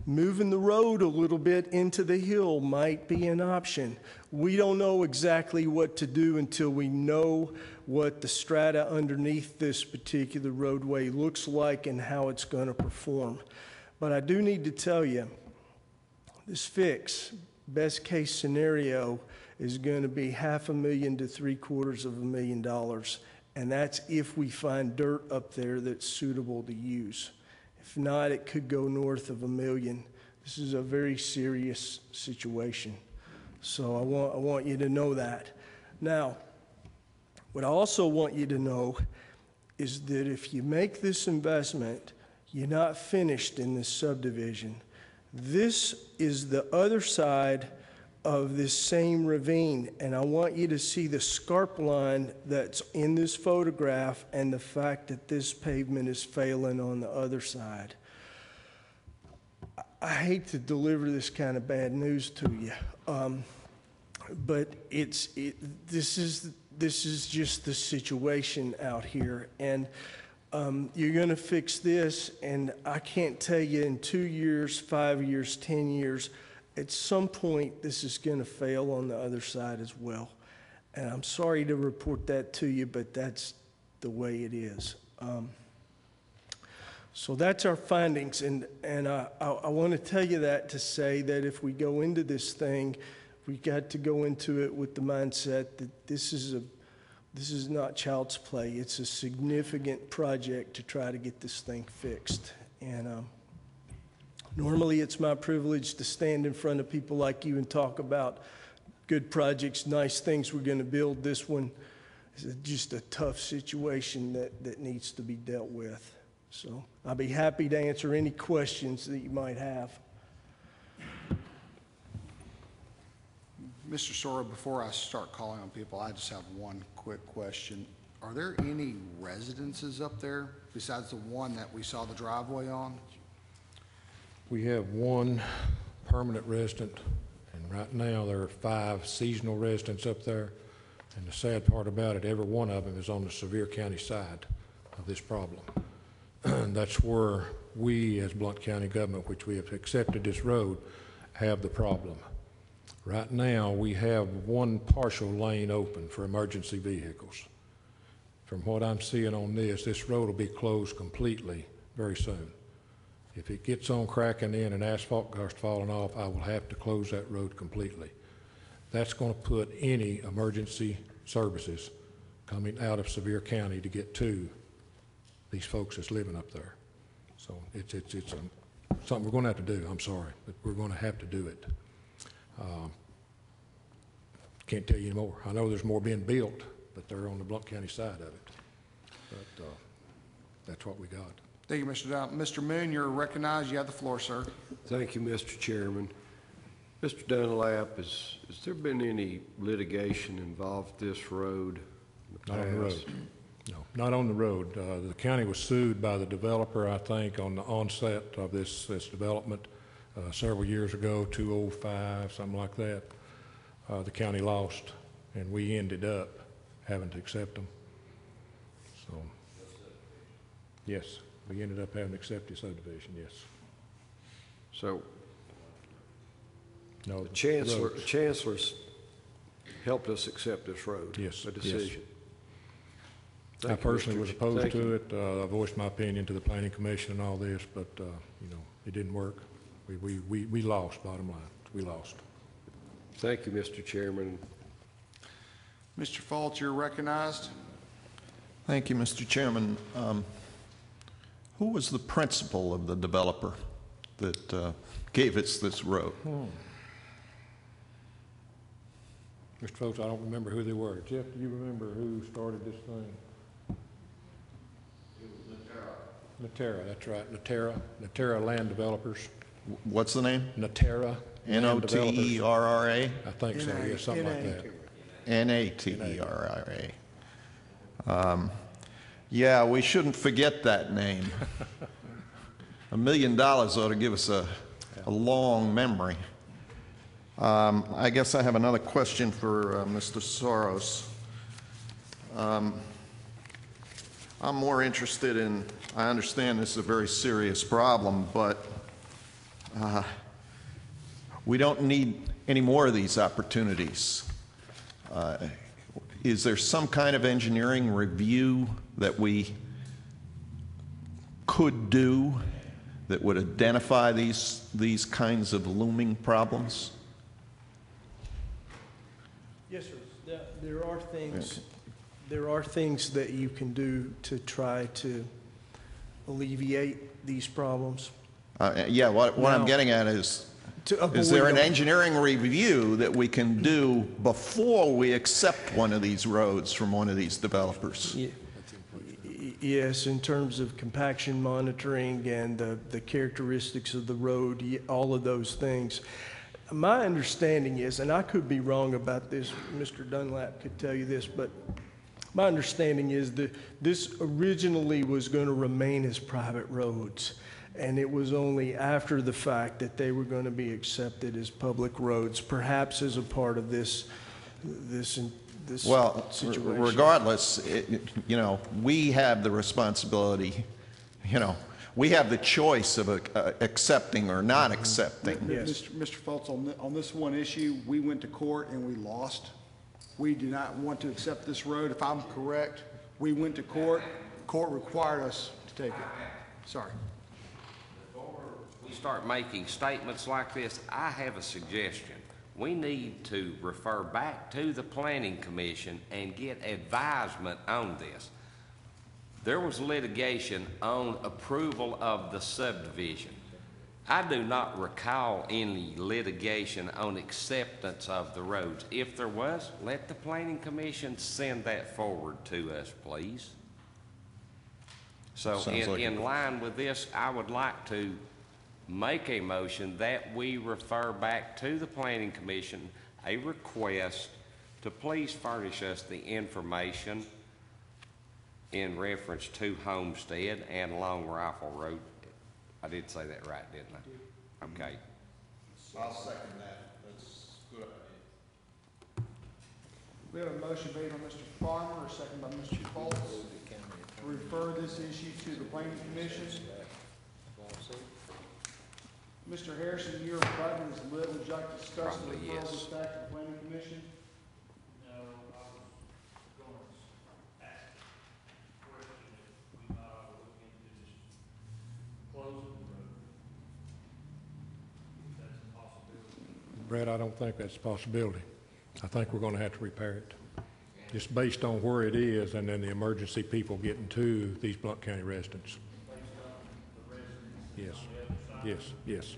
Moving the road a little bit into the hill might be an option. We don't know exactly what to do until we know what the strata underneath this particular roadway looks like and how it's going to perform. But I do need to tell you, this fix, best case scenario, is going to be $500,000 to $750,000. And that's if we find dirt up there that's suitable to use. If not, it could go north of $1 million. This is a very serious situation. So I want you to know that. Now, what I also want you to know is that if you make this investment, you're not finished in this subdivision. This is the other side of this same ravine, and I want you to see the scarp line that's in this photograph and the fact that this pavement is failing on the other side. I hate to deliver this kind of bad news to you, but this is just the situation out here, and you're going to fix this, and I can't tell you in 2 years, 5 years, 10 years. At some point, this is going to fail on the other side as well. And I'm sorry to report that to you, but that's the way it is. So that's our findings. And I want to tell you that to say that if we go into this thing, we got to go into it with the mindset that this is not child's play. It's a significant project to try to get this thing fixed. And normally, it's my privilege to stand in front of people like you and talk about good projects, nice things we're going to build. This one is just a tough situation that needs to be dealt with. So I'll be happy to answer any questions that you might have. Mr. Sora, before I start calling on people, I just have one quick question. Are there any residences up there besides the one that we saw the driveway on? We have one permanent resident, and right now there are 5 seasonal residents up there. And the sad part about it, every one of them is on the Sevier County side of this problem. That's where we, as Blount County government, which we have accepted this road, have the problem. Right now, we have one partial lane open for emergency vehicles. From what I'm seeing on this road will be closed completely very soon. If it gets on cracking in and asphalt starts falling off, I will have to close that road completely. That's going to put any emergency services coming out of Sevier County to get to these folks that's living up there. So it's something we're going to have to do. I'm sorry, but we're going to have to do it. Can't tell you anymore. I know there's more being built, but they're on the Blount County side of it. But that's what we got. Thank you, Mr. Dunn. Mr. Moon, you're recognized. You have the floor, sir. Thank you, Mr. Chairman. Mr. Dunlap, has there been any litigation involved this road? Not on the road. No, not on the road. The county was sued by the developer, I think, on the onset of this development several years ago, 2005, something like that. The county lost, and we ended up having to accept them. So, yes, we ended up having to accept the subdivision, yes. So, no, the chancellor's helped us accept this road. Yes, a decision. Yes. I personally was opposed to it. I voiced my opinion to the planning commission and all this, but you know, it didn't work. We lost. Bottom line, we lost. Thank you, Mr. Chairman. Mr. Fultz, you're recognized. Thank you, Mr. Chairman. Who was the principal of the developer that gave us this road? Mr. Fultz, I don't remember who they were. Jeff, do you remember who started this thing? It was Natera, that's right. Natera Land Developers. What's the name? Natera. N-O-T-E-R-R-A? I think so, yeah, something like that. N-A-T-E-R-R-A. Yeah, we shouldn't forget that name. $1 million ought to give us a long memory. I guess I have another question for Mr. Soros. I'm more interested in, I understand this is a very serious problem, but we don't need any more of these opportunities. Is there some kind of engineering review that we could do that would identify these kinds of looming problems? Yes, sir. There are things that you can do to try to alleviate these problems. Yeah, what I'm getting at is there an engineering review that we can do before we accept one of these roads from one of these developers? Yes, in terms of compaction monitoring and the characteristics of the road, all of those things. My understanding is, and I could be wrong about this, Mr. Dunlap could tell you this, but my understanding is that this originally was going to remain as private roads. And it was only after the fact that they were going to be accepted as public roads, perhaps as a part of this well, situation. Regardless, you know, we have the responsibility, you know, we have the choice of accepting or not accepting. Yes. Mr. Fultz, on this one issue, we went to court and we lost. We do not want to accept this road. If I'm correct, we went to court. Court required us to take it. Sorry. We start making statements like this, I have a suggestion. We need to refer back to the Planning Commission and get advisement on this. There was litigation on approval of the subdivision. I do not recall any litigation on acceptance of the roads. If there was, let the Planning Commission send that forward to us, please. So in line with this, I would like to make a motion that we refer back to the Planning Commission a request to please furnish us the information in reference to Homestead and Long Rifle Road. I did say that right, didn't I? Okay. I'll second that. That's a good idea. We have a motion made by Mr. Farmer, a second by Mr. Fultz, to refer this issue to the Planning Commission. Mr. Harrison, you're invited as the would you like to discuss the referral of this back to the Planning Commission? No, I was going to ask a question if we might ought to look into this Brad, I don't think that's a possibility. I think we're going to have to repair it. Just based on where it is and then the emergency people getting to these Blount County residents. Yes, yes, yes.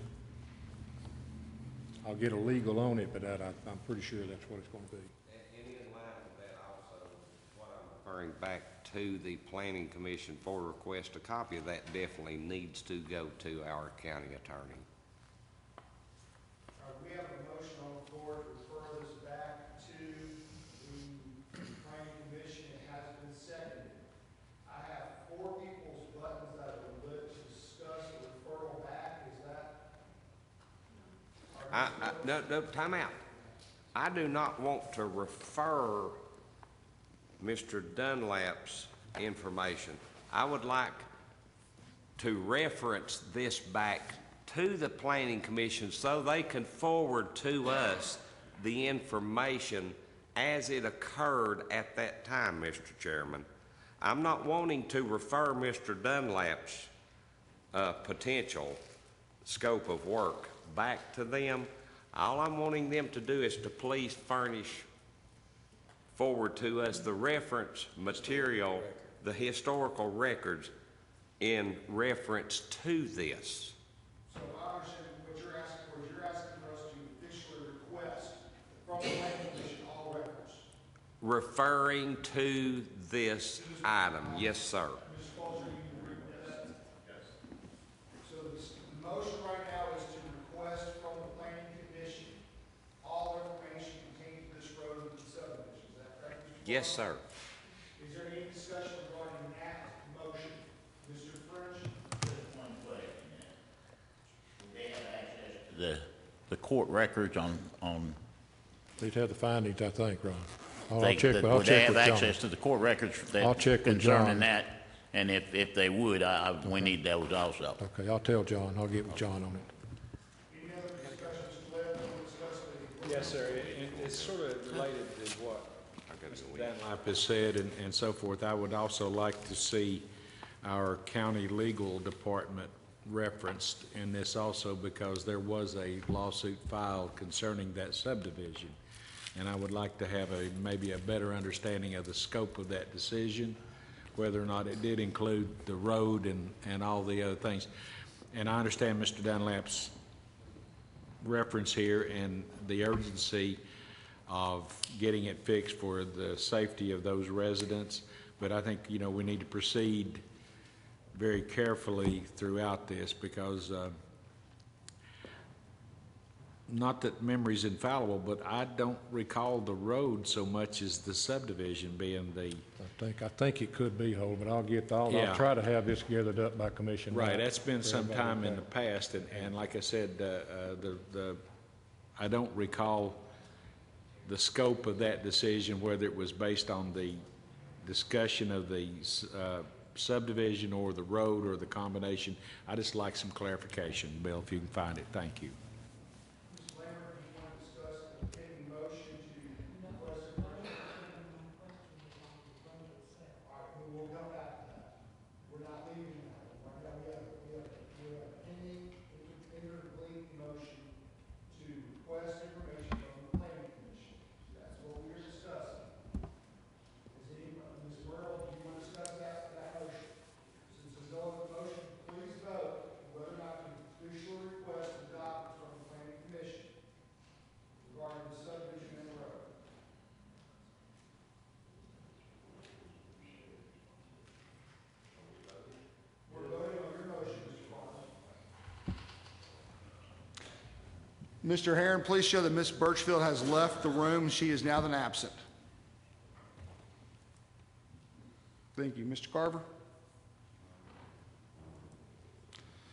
I'll get a legal on it, but I'm pretty sure that's what it's going to be. And in line with that also, what I'm referring back to the Planning Commission for request, a copy of that definitely needs to go to our county attorney. We have a motion on the floor to refer this back to the Planning Commission. It has been seconded. I have 4 people's buttons that are lit to discuss the referral back. Is that? No, time out. I do not want to refer Mr. Dunlap's information. I would like to reference this back to the Planning Commission so they can forward to us the information as it occurred at that time, Mr. Chairman. I'm not wanting to refer Mr. Dunlap's potential scope of work back to them. All I'm wanting them to do is to please furnish forward to us the reference material, the historical records in reference to this. So I understand what you're asking for is you're asking for us to officially request from the Planning Commission all records. Referring to this item, yes, sir. Ms. Foster, you agree with that? Yes. So the motion right now is to request from the Planning Commission all information contained to this road and subdivision. Is that correct, Mr. Yes, sir. Is there any discussion regarding that motion? Mr. French? One question. They have access to the court records on They'd have the findings, I think, Ron. I'll Would check they with have John. access to the court records I'll check with John. concerning that? And if they would, we need those also. Okay, I'll tell John. I'll get with John on it. Any other discussions left? We'll discuss the. Yes, sir. It's sort of related to what Mr. Dunlap has said and so forth. I would also like to see our county legal department referenced in this also because there was a lawsuit filed concerning that subdivision. And I would like to have maybe a better understanding of the scope of that decision, whether or not it did include the road and all the other things. And I understand Mr. Dunlap's reference here and the urgency of getting it fixed for the safety of those residents. But I think, we need to proceed very carefully throughout this because not that memory's infallible, but I don't recall the road so much as the subdivision being the. I think it could be whole, but I'll Yeah. try to have this gathered up by commission. Right, that's been some time in the past, and like I said, I don't recall the scope of that decision, whether it was based on the discussion of the subdivision or the road or the combination. I just like some clarification, Bill, if you can find it. Thank you. Mr. Herron, please show that Ms. Birchfield has left the room. She is now then absent. Thank you. Mr. Carver?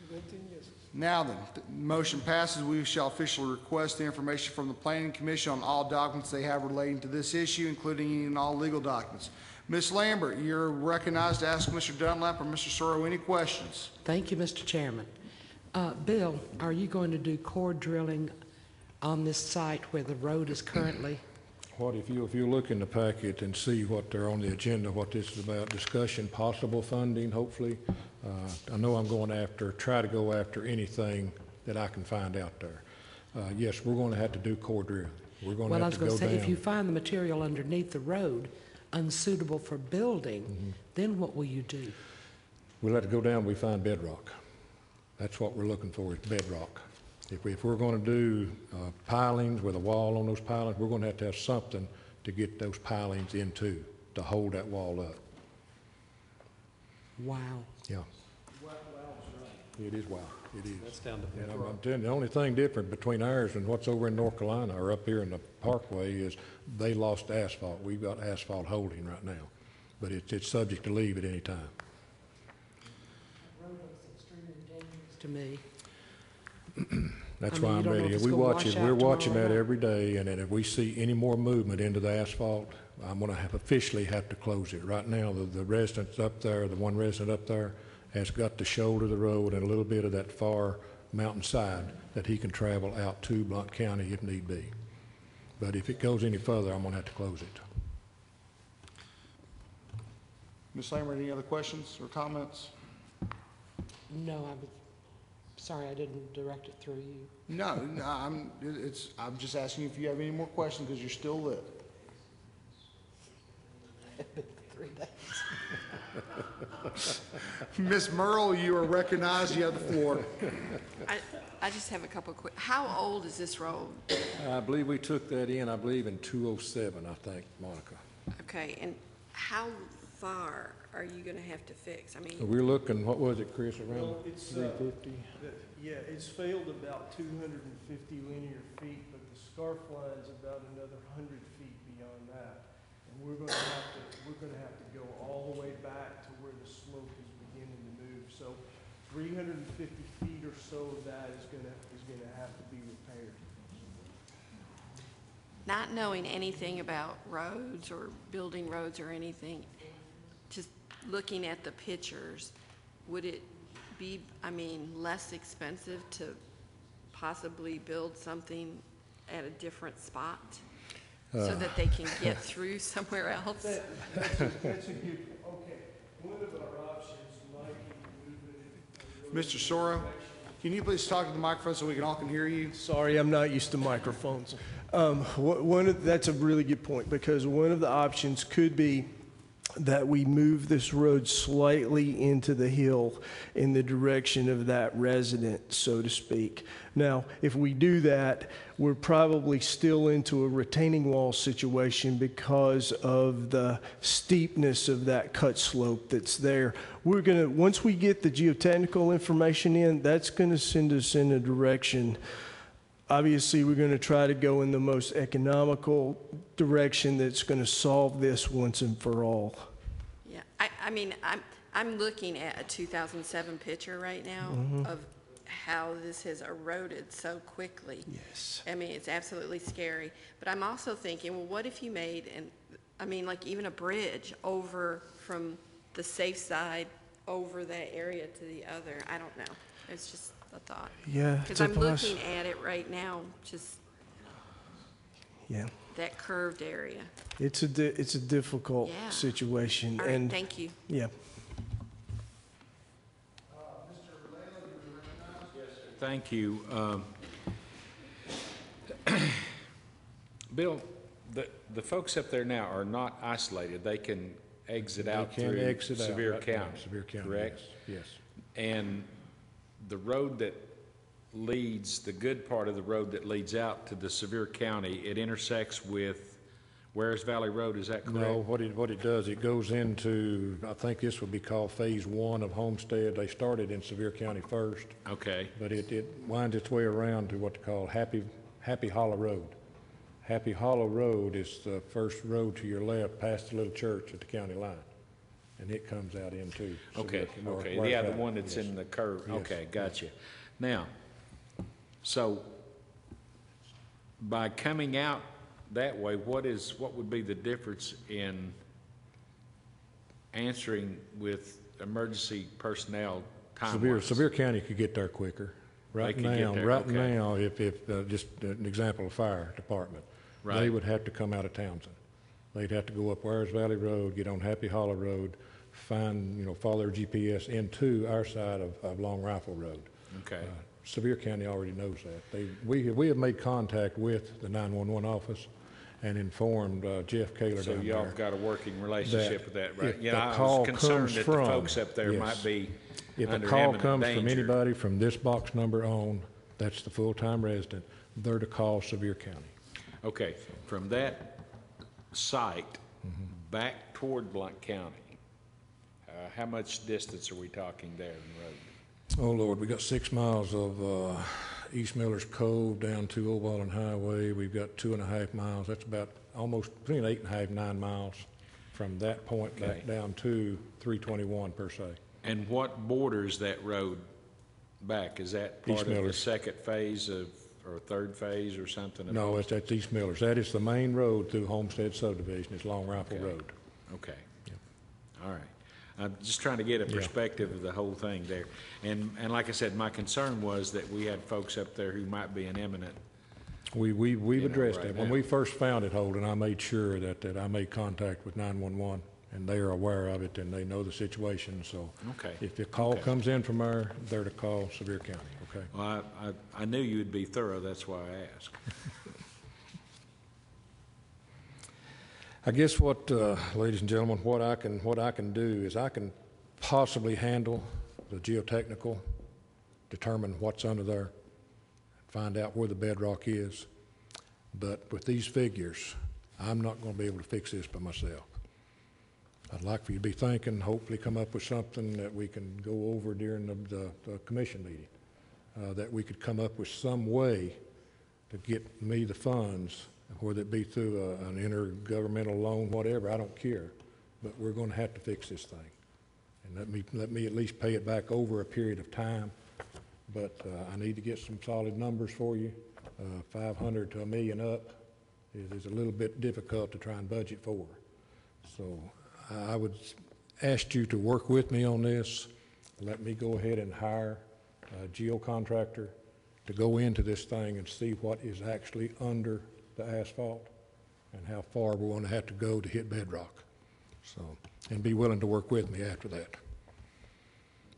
18 yeses. Now then, the motion passes. We shall officially request the information from the Planning Commission on all documents they have relating to this issue, including any and all legal documents. Ms. Lambert, you're recognized to ask Mr. Dunlap or Mr. Sorrow any questions. Thank you, Mr. Chairman. Bill, are you going to do core drilling on this site where the road is currently? If you look in the packet and see what they're on the agenda, what this is about, discussion, possible funding, hopefully. I know I'm try to go after anything that I can find out there. yes, we're going to have to do core drill. We're going to Well, I have was to go going to say, if down. you find the material underneath the road unsuitable for building, then what will you do? We'll have to go down, we find bedrock. That's what we're looking for, is bedrock. If we're going to do pilings with a wall on those pilings, we're going to have something to get those pilings into, to hold that wall up. Wow. Yeah. Wow's right. It is wow. It is. That's down to And bedrock. I'm telling you, the only thing different between ours and what's over in North Carolina or up here in the Parkway is they lost asphalt. We've got asphalt holding right now, but it's subject to leave at any time. Road looks extremely dangerous to me. That's I why mean, you I'm don't know ready. if it's We gonna watch wash it. out We're watching tomorrow that night. every day, and then if we see any more movement into the asphalt, I'm going to officially have to close it. Right now, the residents up there, the one resident up there, has got to shoulder the road and a little bit of that far mountainside that he can travel out to Blount County if need be. But if it goes any further, I'm going to have to close it. Ms. Lambert, any other questions or comments? No, I'm sorry I didn't direct it through you. No, I'm just asking you if you have any more questions because you're still lit. 3 days. Ms. Merle, you are recognized. You have the floor. I just have a couple quick, how old is this road? I believe we took that in, I believe in 2007, I think, Monica. Okay, and how far are you gonna have to fix? I mean, So we're looking, what was it, Chris, around Well, it's, 350? yeah, it's failed about 250 linear feet, but the scarf line's about another 100 feet beyond that. And we're gonna have to go all the way back to where the slope is beginning to move. So 350 feet or so of that is gonna have to be repaired. not knowing anything about roads or building roads or anything, just looking at the pictures, would it be, I mean, less expensive to possibly build something at a different spot so that they can get through somewhere else? That's a good, okay. One of our options might be moving it. Mr. Soro, can you please talk to the microphone so we all can hear you? Sorry, I'm not used to microphones. That's a really good point, because one of the options could be that we move this road slightly into the hill in the direction of that resident, so to speak. Now, if we do that, we're probably still into a retaining wall situation because of the steepness of that cut slope that's there. We're gonna, once we get the geotechnical information in, that's gonna send us in a direction. Obviously, we're going to try to go in the most economical direction that's going to solve this once and for all. Yeah, I mean, I'm looking at a 2007 picture right now of how this has eroded so quickly. Yes. I mean, it's absolutely scary. But I'm also thinking, well, what if you made, like even a bridge over from the safe side over that area to the other? I don't know. It's just a thought. Yeah. Because I'm looking at it right now, just Yeah. that curved area. It's a difficult Yeah. situation. All right, and thank you. Yeah. Thank you. Bill, the folks up there now are not isolated. They can exit out through Sevier County, Sevier County, correct? Yes. And the road that leads, the good part of the road that leads out to the Sevier County, it intersects with Wares Valley Road, is that correct? No, what it does, it goes into, I think this would be called Phase 1 of Homestead. They started in Sevier County first. Okay. But it winds its way around to what they call Happy Hollow Road. Happy Hollow Road is the first road to your left past the little church at the county line. And it comes out into Okay, Sevier, okay, Wares yeah, the Valley. one that's Yes. in the curve, Yes. okay, gotcha. Now, so by coming out that way, what would be the difference in answering with emergency personnel time-wise? Sevier County could get there quicker. Right They could get now, there, right okay. now, if just an example of fire department, they Right. would have to come out of Townsend. They'd have to go up Wares Valley Road, get on Happy Hollow Road, follow their GPS into our side of Long Rifle Road. Okay. Sevier County already knows that. We have made contact with the 911 office and informed Jeff Kaler So down y'all there. have got a working relationship with that, right? If Yeah, the I call was concerned comes that from- the folks up there yes. might be If a under call imminent comes from danger. anybody from this box number on, that's the full-time resident, they're to call Sevier County. Okay, from that site back toward Blount County, how much distance are we talking there in the road? Oh, Lord, we got 6 miles of East Miller's Cove down to Old Wallen Highway. We've got 2.5 miles. That's about almost between 8.5 and 9 miles from that point Okay. back down to 321 per se. And what borders that road back? Is that part East of the Miller's. second phase of, or third phase or something? No, that's East Miller's. That is the main road through Homestead subdivision. It's Long Rifle Okay. Road. Okay. All right. I'm just trying to get a perspective of the whole thing there. And like I said, my concern was that we had folks up there who might be an imminent. We've addressed right that. When now. we first found it, Holden, I made sure that I made contact with 911, and they are aware of it, and they know the situation. So Okay. if the call Okay. comes in from there, they're to call Sevier County, okay? Well, I knew you'd be thorough, that's why I asked. I guess what, ladies and gentlemen, what I can do is I can possibly handle the geotechnical, determine what's under there, find out where the bedrock is. But with these figures, I'm not going to be able to fix this by myself. I'd like for you to be thinking, hopefully come up with something that we can go over during the commission meeting, that we could come up with some way to get me the funds, whether it be through an intergovernmental loan, whatever, I don't care. But we're going to have to fix this thing. And let me at least pay it back over a period of time. But I need to get some solid numbers for you. 500 to $1 million up is a little bit difficult to try and budget for. So I would ask you to work with me on this. Let me go ahead and hire a geo contractor to go into this thing and see what is actually under the asphalt and how far we're going to have to go to hit bedrock. So, and be willing to work with me after that.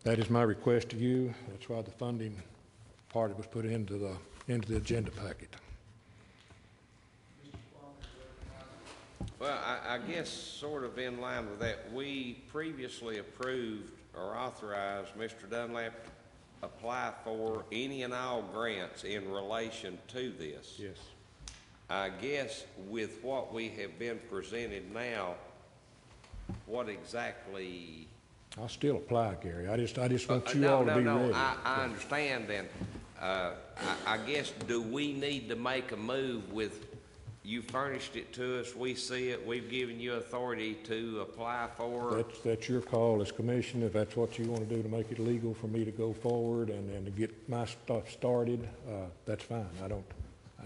That is my request to you. That's why the funding part was put into the agenda packet. Well, I guess sort of in line with that, we previously approved or authorized Mr. Dunlap to apply for any and all grants in relation to this. Yes. I guess with what we have been presented now, what exactly? I'll still apply, Gary. I just want you all to be ready. I understand then. I guess, do we need to make a move with, you furnished it to us, we see it, we've given you authority to apply for? That's your call as commission. If that's what you want to do to make it legal for me to go forward and to get my stuff started, that's fine.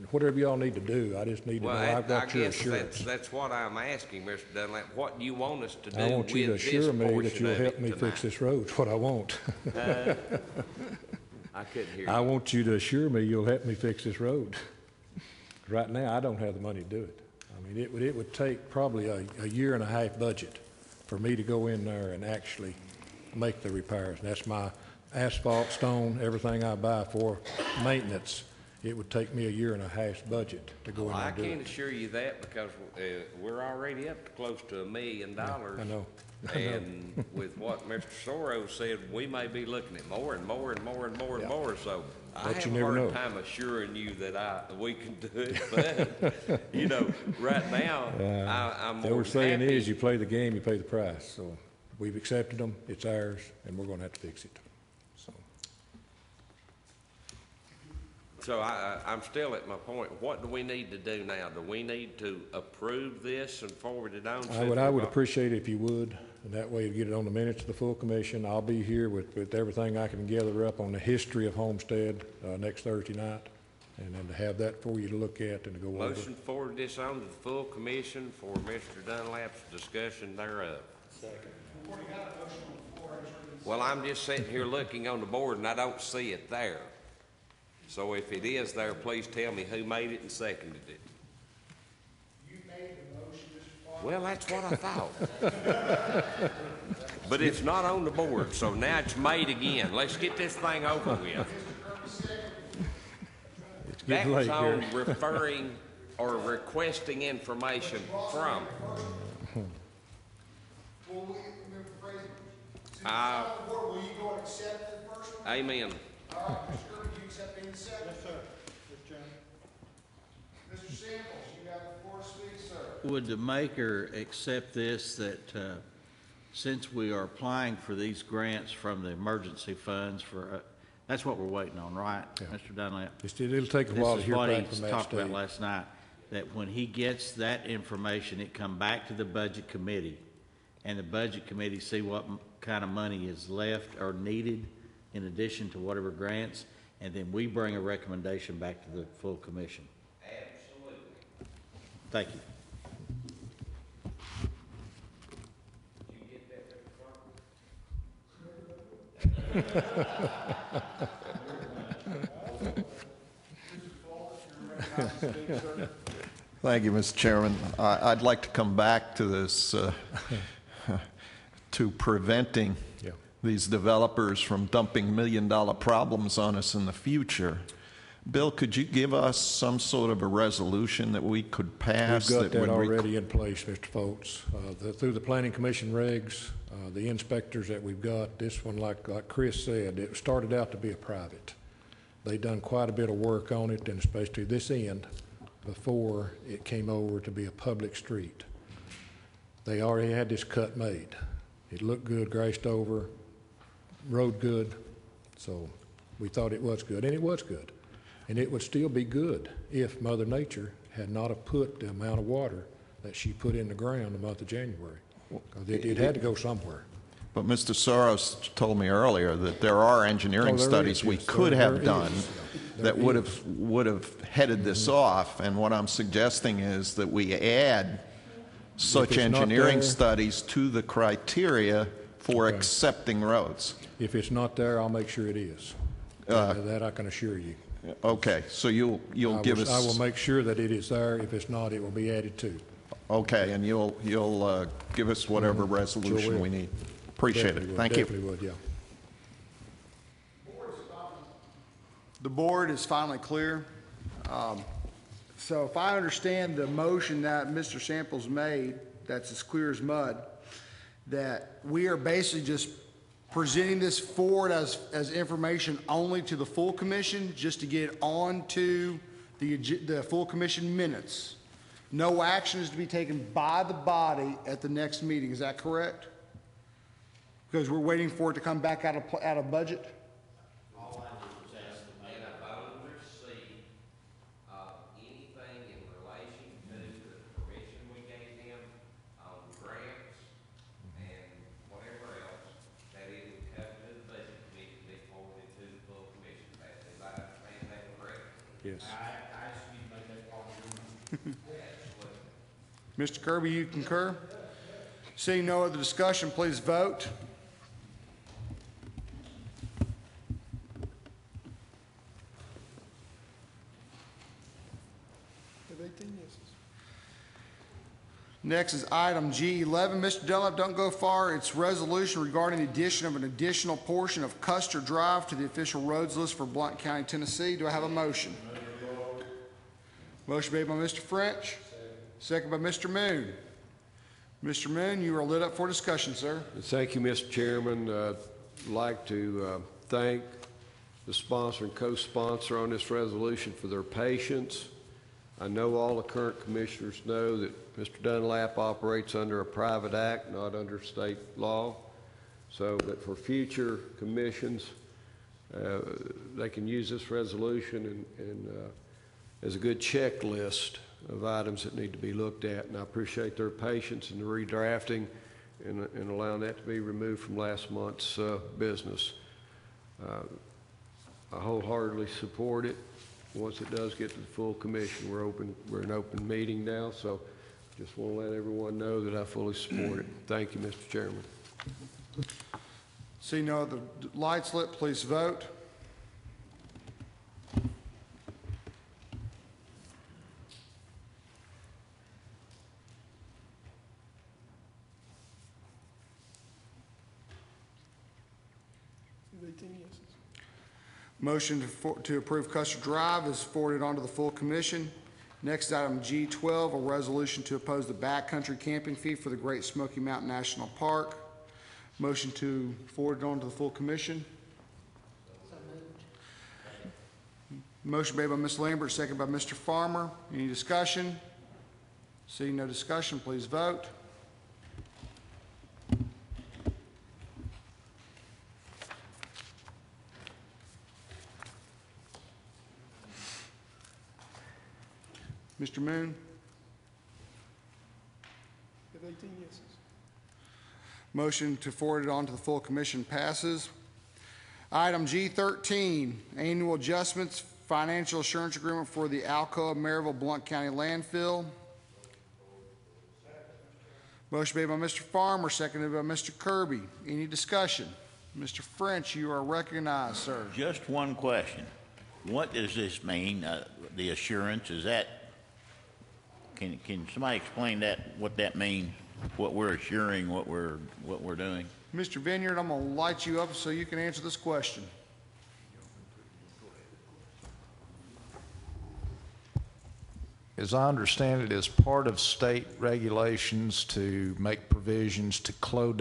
Whatever y'all need to do, I just need to know I've got your assurance. That's what I'm asking, Mr. Dunlap. What do you want us to do I want you to with assure this me that portion you'll of help it me tonight? fix this road. That's what I want. I couldn't hear you. I want you to assure me you'll help me fix this road. Right now, I don't have the money to do it. I mean, it would take probably a 1.5 year budget for me to go in there and actually make the repairs. And that's my asphalt, stone, everything I buy for maintenance. It would take me a 1.5 year budget to go in there I and do can't it. assure you that because we're already up to close to $1 million. I know. And with what Mr. Soros said, we may be looking at more and more and more and more and more. So I But have you a never hard know. time assuring you that we can do it. But, right now, I'm The more old saying happy. is, you play the game, you pay the price. So we've accepted them, it's ours, and we're going to have to fix it. So I'm still at my point. What do we need to do now? Do we need to approve this and forward it on? I would appreciate it if you would, and that way you get it on the minutes of the full commission. I'll be here with everything I can gather up on the history of Homestead next Thursday night, and then to have that for you to look at and to go over. Motion to forward this on to the full commission for Mr. Dunlap's discussion thereof. Second. Well, I'm just sitting here looking on the board and I don't see it there. So if it is there, please tell me who made it and seconded it. You made the motion, Mr. Farmer. Well, that's what I thought. But it's not on the board, so now it's made again. Let's get this thing over with. That Getting was late on here. referring or requesting information from. Well, since Uh, it's board, will you go and accept the first one? Amen. All right, Mr. Kirby, do you accept being the second? Yes, sir. Mr. Samples, you got the floor to speak, sir. Would the maker accept this, that since we are applying for these grants from the emergency funds for, that's what we're waiting on, right, Mr. Dunlap? It'll take a while to hear back from This is what that he talked about state. last night, that when he gets that information, it come back to the budget committee, and the budget committee see what kind of money is left or needed in addition to whatever grants, and then we bring a recommendation back to the full commission. Absolutely. Thank you. Thank you, Mr. Chairman. I'd like to come back to this, to preventing these developers from dumping million-dollar problems on us in the future. Bill, could you give us some sort of a resolution that we could pass? We've got that would already in place, Mr. Foltz. Through the Planning Commission regs, the inspectors that we've got, this one, like Chris said, it started out to be a private. They done quite a bit of work on it, and especially this end, before it came over to be a public street. They already had this cut made. It looked good, graced over, rode good, so we thought it was good, and it was good. And it would still be good if Mother Nature had not have put the amount of water that she put in the ground the month of January. 'Cause it had to go somewhere. But Mr. Soros told me earlier that there are engineering studies we could have done that would have headed this off, and what I'm suggesting is that we add such engineering studies to the criteria for accepting roads. If it's not there, I'll make sure it is. That I can assure you. Okay, so you'll give us. I will make sure that it is there. If it's not, it will be added to. Okay, and you'll give us whatever resolution we need. Appreciate it. Thank you. Definitely would, yeah. The board is finally clear. So if I understand the motion that Mr. Samples made, that's as clear as mud, that we are basically just presenting this forward as information only to the full commission, just to get on to the full commission minutes. No action is to be taken by the body at the next meeting. Is that correct? Because we're waiting for it to come back out of budget? All I do is ask the mayor to vote and receipt of anything in relation to the permission we gave him on grants and whatever else, that it would come to the budget committee to be forwarded to the full commission. As I understand that correct? Yes. I ask you to make that part of your motion. Absolutely. Mr. Kirby, you concur? Seeing no other discussion, please vote. Have 18 yeses. Next is item G11. Mr. Dunlap, don't go far. It's resolution regarding the addition of an additional portion of Custer Drive to the official roads list for Blount County, Tennessee. Do I have a motion? Motion made by Mr. French, second by Mr. Moon. Mr. Moon, you are lit up for discussion, sir. Thank you, Mr. Chairman. I'd like to thank the sponsor and co-sponsor on this resolution for their patience. I know all the current commissioners know that Mr. Dunlap operates under a private act, not under state law. So that for future commissions, they can use this resolution and as a good checklist of items that need to be looked at. And I appreciate their patience in the redrafting and allowing that to be removed from last month's business. I wholeheartedly support it. Once it does get to the full commission, we're an open meeting now, so just want to let everyone know that I fully support it. Thank you, Mr. Chairman. See no other lights lit, please vote. Have 18 yeses. Motion to approve Custer Drive is forwarded on to the full commission. Next, item G12, a resolution to oppose the backcountry camping fee for the Great Smoky Mountain National Park. Motion to forward it on to the full commission. Motion made by Ms. Lambert, seconded by Mr. Farmer. Any discussion? Seeing no discussion, please vote. Mr. Moon? Have 18 yeses. Motion to forward it on to the full commission passes. Item G13, annual adjustments, financial assurance agreement for the Alcoa Maryville Blount County landfill. Motion made by Mr. Farmer, seconded by Mr. Kirby. Any discussion? Mr. French, you are recognized, sir. Just one question. What does this mean, the assurance? Is that, can somebody explain that, what that means? What we're assuring, what we're doing? Mr. Vineyard, I'm going to light you up so you can answer this question. As I understand it, as part of state regulations to make provisions to close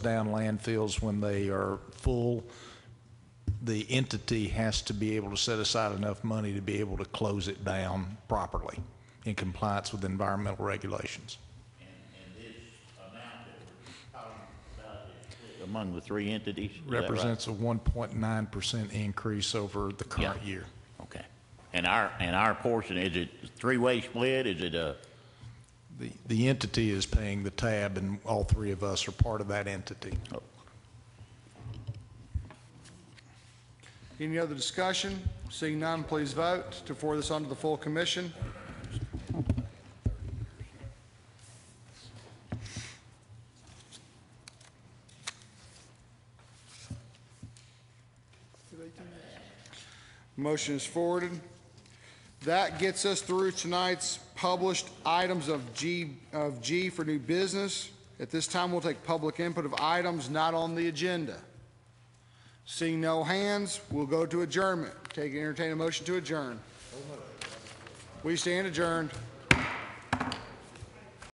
down landfills when they are full, the entity has to be able to set aside enough money to be able to close it down properly in compliance with environmental regulations. And this amount that we're talking about is among the three entities? Represents a 1.9% increase over the current year. Okay. And our portion, is it three-way split? Is it a? The entity is paying the tab, and all three of us are part of that entity. Oh. Any other discussion? Seeing none, please vote to forward this on to the full commission. Motion is forwarded. That gets us through tonight's published items of G for new business. At this time, we'll take public input of items not on the agenda. Seeing no hands, we'll go to adjournment. Entertain a motion to adjourn. We stand adjourned.